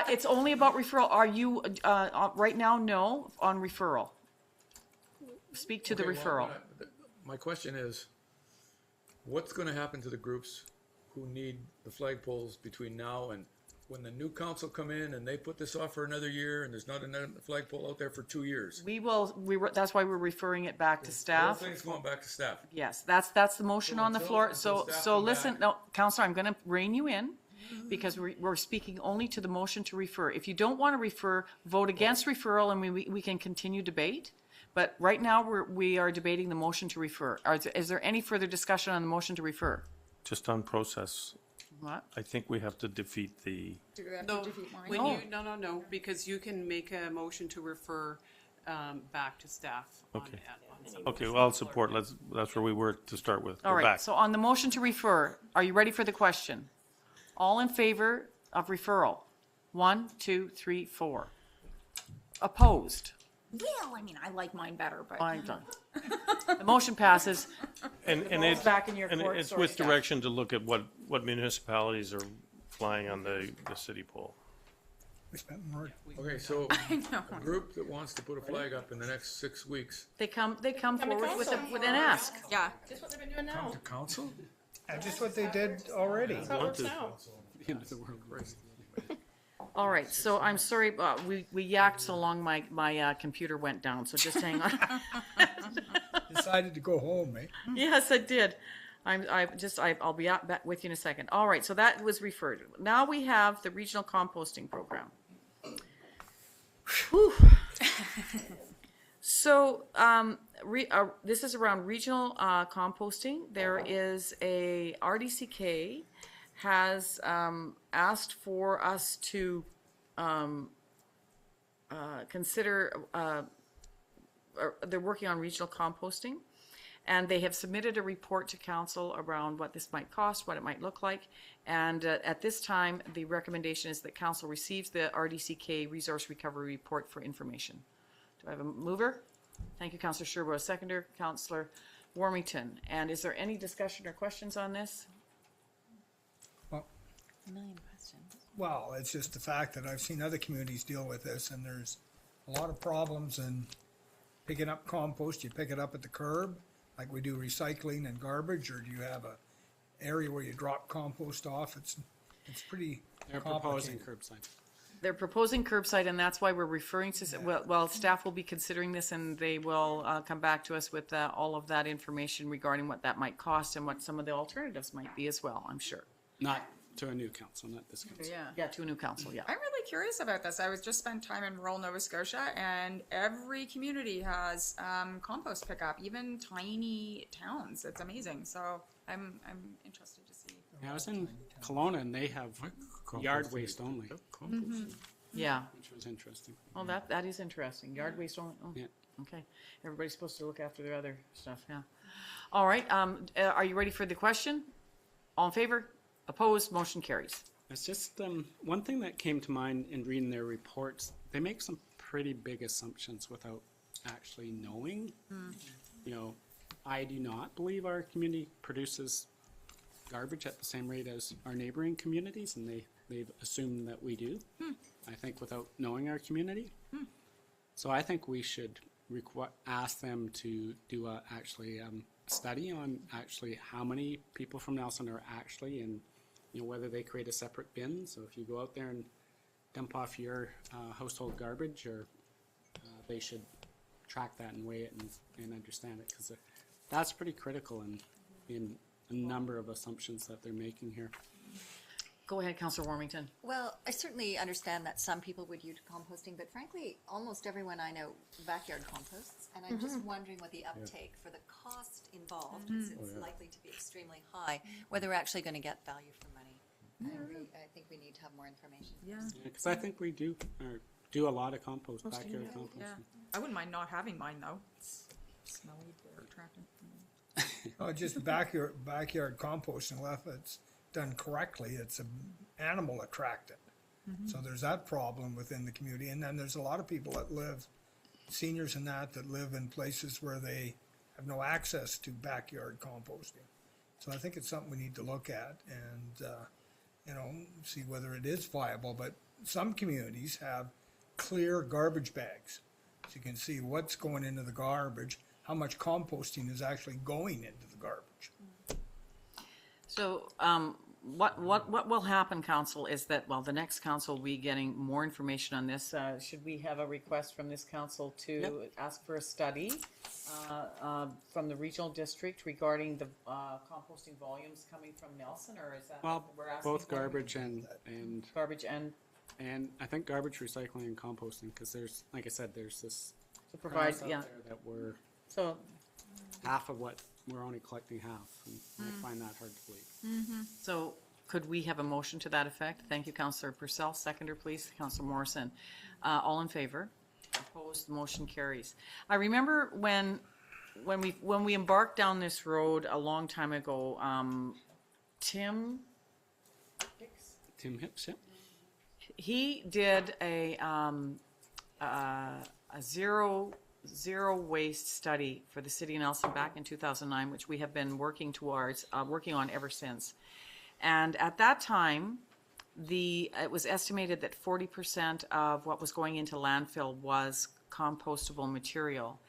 It's only about referral. Are you, right now, no, on referral? Speak to the Okay, well, referral. my question is, what's going to happen to the groups who need the flagpoles between now and when the new council come in and they put this off for another year and there's not another flagpole out there for 2 years? That's why we're referring it back to The staff. whole thing's going back to staff. Yes, that's the motion on the floor. until staff So come listen, back. no, Counselor, I'm going to rein you in because we're speaking only to the motion to refer. If you don't want to refer, vote against referral and we can continue debate. But right now, we are debating the motion to refer. Is there any further discussion on the motion to refer? Just on process, What? I think we have to defeat the, Do we have No, to defeat mine? when you, no, because you can make a motion to refer back to staff. Okay. on some- okay, well, I'll support, that's where we were to start with. All Go right, back. so on the motion to refer, are you ready for the question? All in favor of referral? 1, 2, 3, 4. Opposed? Well, I mean, I like mine better, but. I'm done. The motion passes. And ball's it's, back in your and court, it's sorry, with staff. direction to look at what municipalities are flying on the city pole. We spent more. Okay, so a group that wants to put a flag up in the next 6 weeks. They come forward with an ask. Yeah. Just what they've been doing now. To council? That's just what they did already. That's how it works now. The end of the world. All right, so I'm sorry, we yacked so long, my computer went down, so just hang on. Decided to go home, eh? Yes, I did. I'll be back with you in a second. All right, so that was referred. Now we have the regional composting program. Whew. So, this is around regional composting. There is a RDCK has asked for us to consider, they're working on regional composting, and they have submitted a report to council around what this might cost, what it might look like, and at this time, the recommendation is that council receives the RDCK Resource Recovery Report for information. Do I have a mover? Thank you, Councillor Sherwood. Seconder, Councillor Warmington. And is there any discussion or questions on this? Million questions. Well, it's just the fact that I've seen other communities deal with this, and there's a lot of problems in picking up compost. You pick it up at the curb, like we do recycling and garbage, or do you have a area where you drop compost off? It's pretty They're proposing complicated. curbside. They're proposing curbside, and that's why we're referring to, well, staff will be considering this, and they will come back to us with all of that information regarding what that might cost and what some of the alternatives might be as well, I'm sure. Not to a new council, not this council. Yeah, to a new council, yeah. I'm really curious about this. I was just spent time in rural Nova Scotia, and every community has compost pickup, even tiny towns. It's amazing. So I'm interested to see. Yeah, I was in Kelowna and they have yard waste only, Yeah. which was interesting. Well, that is interesting. Yard waste only, oh, Yeah. okay. Everybody's supposed to look after their other stuff, yeah. All right, are you ready for the question? All in favor? Opposed? Motion carries. It's just one thing that came to mind in reading their reports. They make some pretty big assumptions without actually knowing. You know, I do not believe our community produces garbage at the same rate as our neighboring communities, and they've assumed that we do. I think without knowing our community. So I think we should ask them to do a study on actually how many people from Nelson are actually in, you know, whether they create a separate bin. So if you go out there and dump off your household garbage, or they should track that and weigh it and understand it, because that's pretty critical in a number of assumptions that they're making here. Go ahead, Councillor Warmington. Well, I certainly understand that some people would use composting, but frankly, almost everyone I know backyard composts, and I'm just wondering what the uptake for the cost involved, because it's likely to be extremely high, whether we're actually going to get value for money. I think we need to have more information. Yeah. Because I think we do a lot of compost, backyard composting. Yeah. I wouldn't mind not having mine though. It's smelly, attractive. Oh, just backyard composting, if it's done correctly, it's an animal attractant. So there's that problem within the community. And then there's a lot of people that live, seniors and that live in places where they have no access to backyard composting. So I think it's something we need to look at and, you know, see whether it is viable. But some communities have clear garbage bags. So you can see what's going into the garbage, how much composting is actually going into the garbage. So, what will happen, council, is that, well, the next council will be getting more information on this. Should we have a request from this council to ask for a study from the regional district regarding the composting volumes coming from Nelson, or is that Well, what we're asking both for? garbage and Garbage and I think garbage recycling and composting, because there's, like I said, there's this to provide, cost out yeah. there that we're So, half of what we're only collecting half, and I find that hard to believe. so could we have a motion to that effect? Thank you, Councillor Purcell. Seconder, please. Councillor Morrison. All in favor? Opposed? The motion carries. I remember when we embarked down this road a long time ago, Tim Hicks, yeah. he did a zero waste study for the city of Nelson back in 2009, which we have been working on ever since. And at that time, it was estimated that 40% of what was going into landfill was compostable material.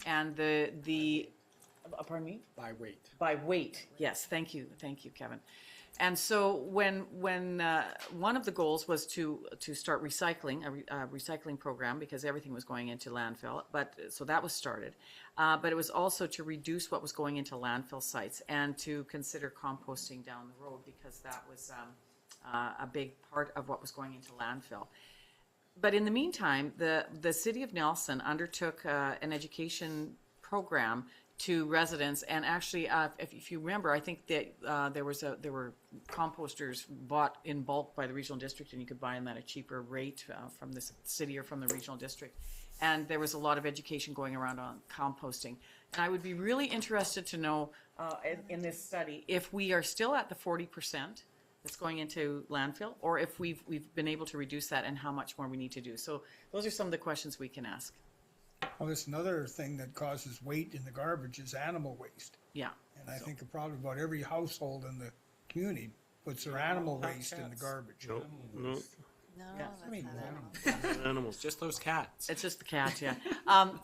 And pardon me? By weight. By weight, yes, thank you, Kevin. And so when one of the goals was to start recycling, a recycling program, because everything was going into landfill, so that was started. But it was also to reduce what was going into landfill sites and to consider composting down the road, because that was a big part of what was going into landfill. But in the meantime, the city of Nelson undertook an education program to residents, and actually, if you remember, I think that there were composters bought in bulk by the regional district, and you could buy them at a cheaper rate from the city or from the regional district. And there was a lot of education going around on composting. And I would be really interested to know in this study if we are still at the 40% that's going into landfill, or if we've been able to reduce that, and how much more we need to do. So those are some of the questions we can ask. Well, there's another thing that causes weight in the garbage is animal waste. Yeah. And I think probably about every household in the community puts their animal waste in the garbage. No, No, Yeah. that's not animals. Just those cats. It's just the cat, yeah.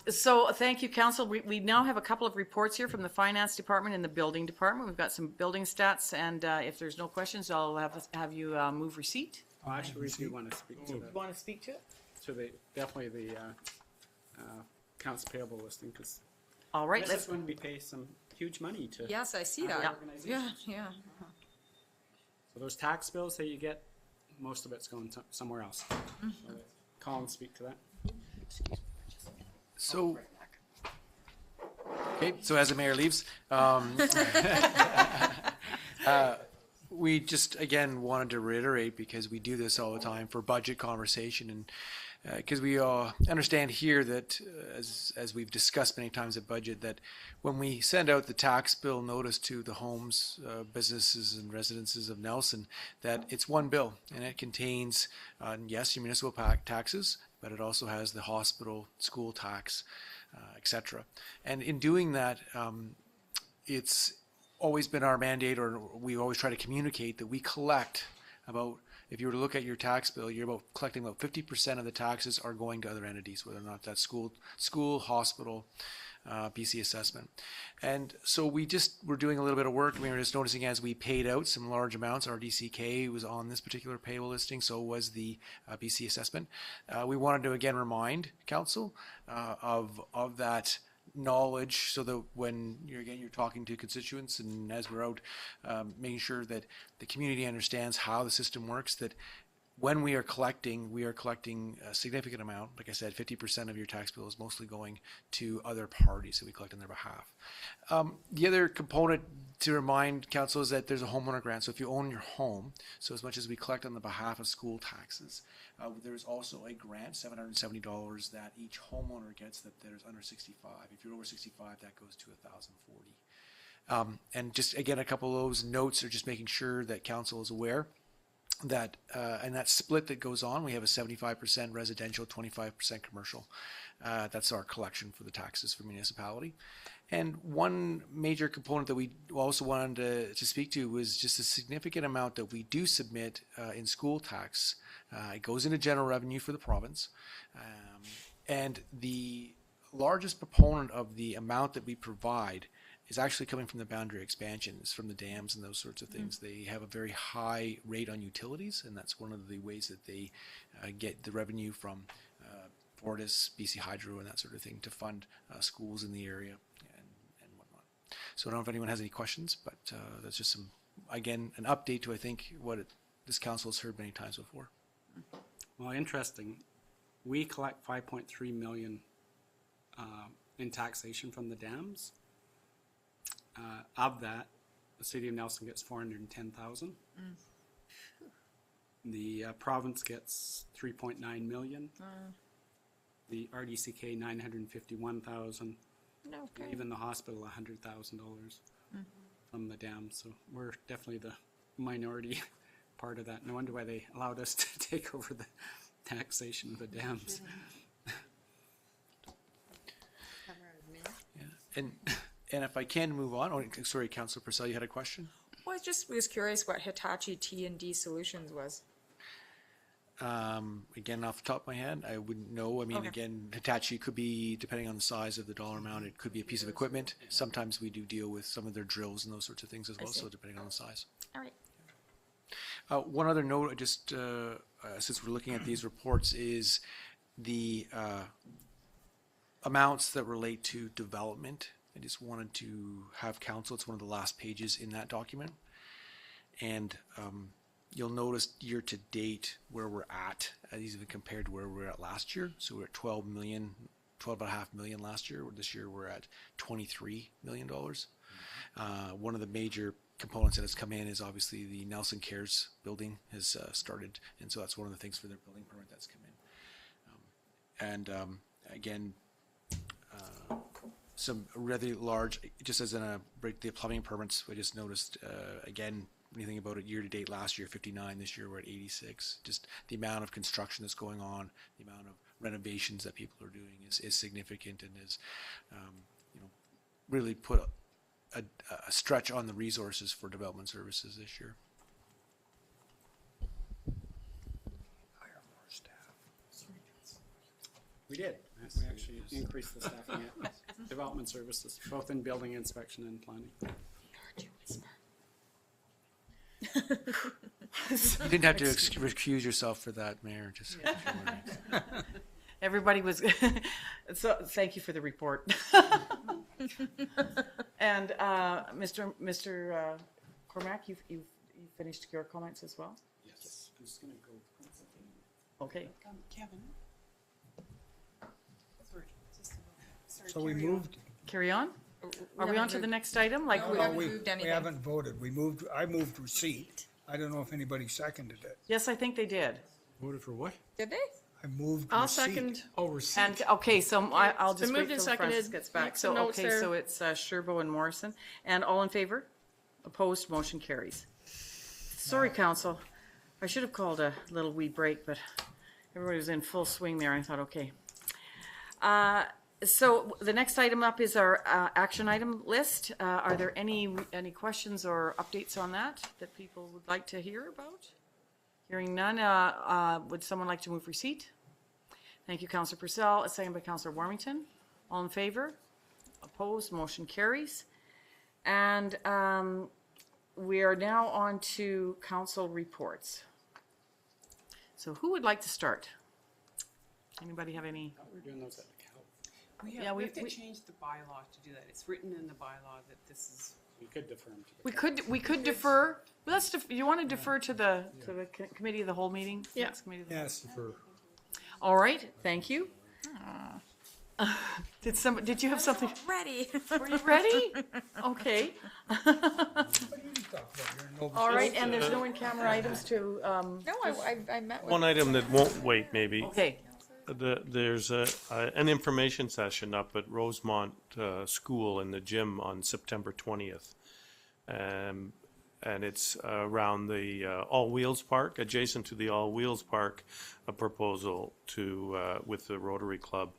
So thank you, council. We now have a couple of reports here from the finance department and the building department. We've got some building stats, and if there's no questions, I'll have you move receipt. Oh, actually, we do want to speak to You want to speak to it? definitely the accounts payable listing, because All right, this let's, is when we pay some huge money to. Yes, I see other that. Yeah, organizations. yeah. So those tax bills that you get, most of it's going somewhere else. So Colin, speak to that. So, okay, so as the mayor leaves, we just, again, wanted to reiterate, because we do this all the time for budget conversation, and because we understand here that, as we've discussed many times at budget, that when we send out the tax bill notice to the homes, businesses, and residences of Nelson, that it's one bill, and it contains, yes, your municipal taxes, but it also has the hospital, school tax, etc. And in doing that, it's always been our mandate, or we always try to communicate, that we collect about, if you were to look at your tax bill, you're collecting about 50% of the taxes are going to other entities, whether or not that's school, hospital, BC assessment. And so we're doing a little bit of work. We were just noticing, as we paid out some large amounts, our DCK was on this particular payable listing, so was the BC assessment. We wanted to again remind council of that knowledge, so that when you're talking to constituents, and as we're out making sure that the community understands how the system works, that when we are collecting a significant amount. Like I said, 50% of your tax bill is mostly going to other parties that we collect on their behalf. The other component to remind council is that there's a homeowner grant. So if you own your home, so as much as we collect on the behalf of school taxes, there's also a grant, $770, that each homeowner gets that there's under 65. If you're over 65, that goes to $1,040. And just again, a couple of those notes are just making sure that council is aware that and that split that goes on, we have a 75% residential, 25% commercial. That's our collection for the taxes for municipality. And one major component that we also wanted to speak to was just a significant amount that we do submit in school tax. It goes into general revenue for the province. And the largest proponent of the amount that we provide is actually coming from the boundary expansions, from the dams and those sorts of things. They have a very high rate on utilities, and that's one of the ways that they get the revenue from Fortis, BC Hydro, and that sort of thing to fund schools in the area and whatnot. So I don't know if anyone has any questions, but that's just again, an update to, I think, what this council has heard many times before. Well, interesting. We collect 5.3 million in taxation from the dams. Of that, the city of Nelson gets 410,000. The province gets 3.9 million. The RDCK 951,000. Okay. Even the hospital $100,000 from the dam. So we're definitely the minority part of that. No wonder why they allowed us to take over the taxation of the dams. Yeah. And if I can move on, sorry, Councillor Purcell, you had a question? Well, I just was curious what Hitachi T&D Solutions was. Again, off the top of my head, I wouldn't know. I mean, Okay. again, Hitachi could be, depending on the size of the dollar amount, it could be a piece of equipment. Sometimes we do deal with some of their drills and those sorts of things as well, so depending on the size. All right. One other note, just since we're looking at these reports, is the amounts that relate to development. I just wanted to have council, it's one of the last pages in that document. And you'll notice year to date where we're at, even compared to where we were at last year. So we're at 12.5 million last year. This year we're at $23 million. One of the major components that has come in is obviously the Nelson Cares building has started. And so that's one of the things for their building permit that's come in. Again, some rather large, just as in a break, the plumbing permits, I just noticed, again, when you think about it, year to date last year, 59, this year we're at 86. Just the amount of construction that's going on, the amount of renovations that people are doing is significant, and is, really put a stretch on the resources for development services this year. Hire more staff. We did. We actually increased the staffing at development services, both in building inspection and planning. was. You didn't have to recuse yourself for that, Mayor, just. Everybody was, so thank you for the report. And Mr. Cormack, you've finished your comments as well? Yes. I'm just gonna go. Okay. Kevin? Sorry, So we moved, Carry on? Are we on to the next item? Like, no, moved we anything. haven't voted. I moved receipt. I don't know if anybody seconded it. yes, I think they did. Voted for what? Did they? I moved I'll receipt. second. Oh, receipt. And, okay, so I'll It's just been wait moved and till Francis seconded. gets back. Make some So, notes okay, there. so it's Sherbo and Morrison. And all in favor? Opposed, motion carries. Sorry, council. I should have called a little wee break, but everybody was in full swing there. I thought, okay. So the next item up is our action item list. Are there any questions or updates on that people would like to hear about? Hearing none, would someone like to move receipt? Thank you, Councillor Purcell. A second by Councillor Warmington. All in favor? Opposed? Motion carries. And we are now on to council reports. So who would like to start? Anybody have any? We're doing those at the Cal. We Yeah, have, we- we have to we- change the bylaw to do that. It's written in the bylaw that this is. We could defer them to the. We could defer. Let's. You want to defer to the committee of the whole meeting? Yeah. Next committee of the- Yes, All right. Thank you. Did you have something? Ready. Were you ready? Okay. All right. And there's no in-camera items to. No, I met with. One item that won't wait, maybe. Okay. There's an information session up at Rosemont School in the gym on September 20th. And it's around the All Wheels Park, adjacent to the All Wheels Park, a proposal to, with the Rotary Club,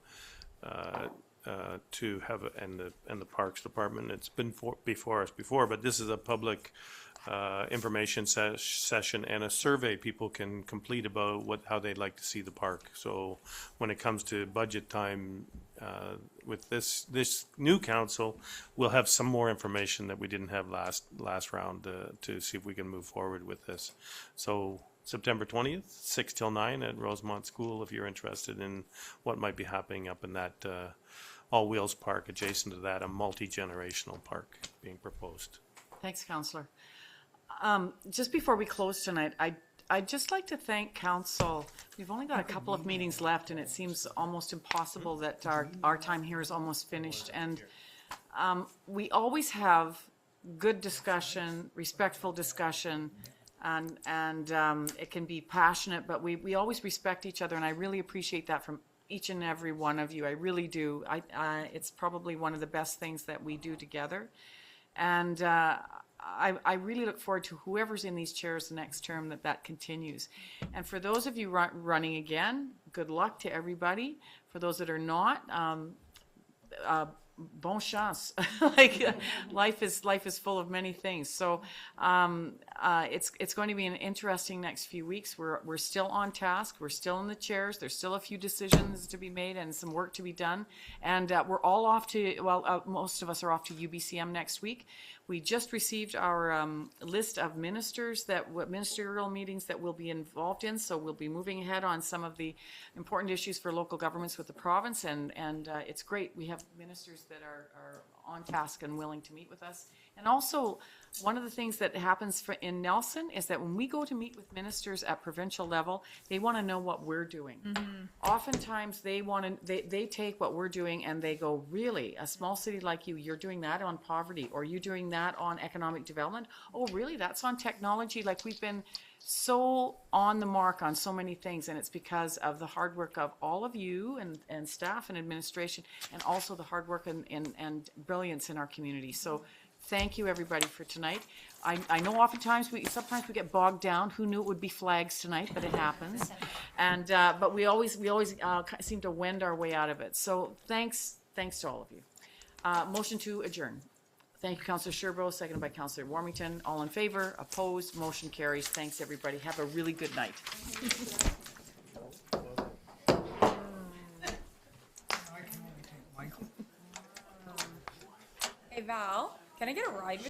to have, and the Parks Department. It's been before us before, but this is a public information session and a survey people can complete about how they'd like to see the park. So when it comes to budget time, with this new council, we'll have some more information that we didn't have last round to see if we can move forward with this. So September 20th, 6 till 9 at Rosemont School, if you're interested in what might be happening up in that All Wheels Park, adjacent to that, a multi-generational park being proposed. Thanks, Councillor. Just before we close tonight, I'd just like to thank council. We've only got a couple of meetings left, and it seems almost impossible that our time here is almost finished. And we always have good discussion, respectful discussion, and it can be passionate, but we always respect each other, and I really appreciate that from each and every one of you. I really do. It's probably one of the best things that we do together. And I really look forward to whoever's in these chairs the next term that continues. And for those of you running again, good luck to everybody. For those that are not, bon chance. Life is full of many things. So it's going to be an interesting next few weeks. We're still on task. We're still in the chairs. There's still a few decisions to be made and some work to be done. And we're all off to, most of us are off to UBCM next week. We just received our list of ministerial meetings that we'll be involved in. So we'll be moving ahead on some of the important issues for local governments with the province. And it's great. We have ministers that are on task and willing to meet with us. And also, one of the things that happens in Nelson is that when we go to meet with ministers at provincial level, they want to know what we're doing. Oftentimes, they take what we're doing and they go, really, a small city like you're doing that on poverty, or you're doing that on economic development? Oh, really? That's on technology? Like, we've been so on the mark on so many things, and it's because of the hard work of all of you and staff and administration, and also the hard work and brilliance in our community. So thank you, everybody, for tonight. I know sometimes we get bogged down. Who knew it would be flags tonight? But it happens. And but we always seem to wend our way out of it. So thanks to all of you. Motion to adjourn. Thank you, Councillor Sherbrooke, seconded by Councillor Warmington. All in favor? Opposed? Motion carries. Thanks, everybody. Have a really good night. Hey, Val, can I get a ride with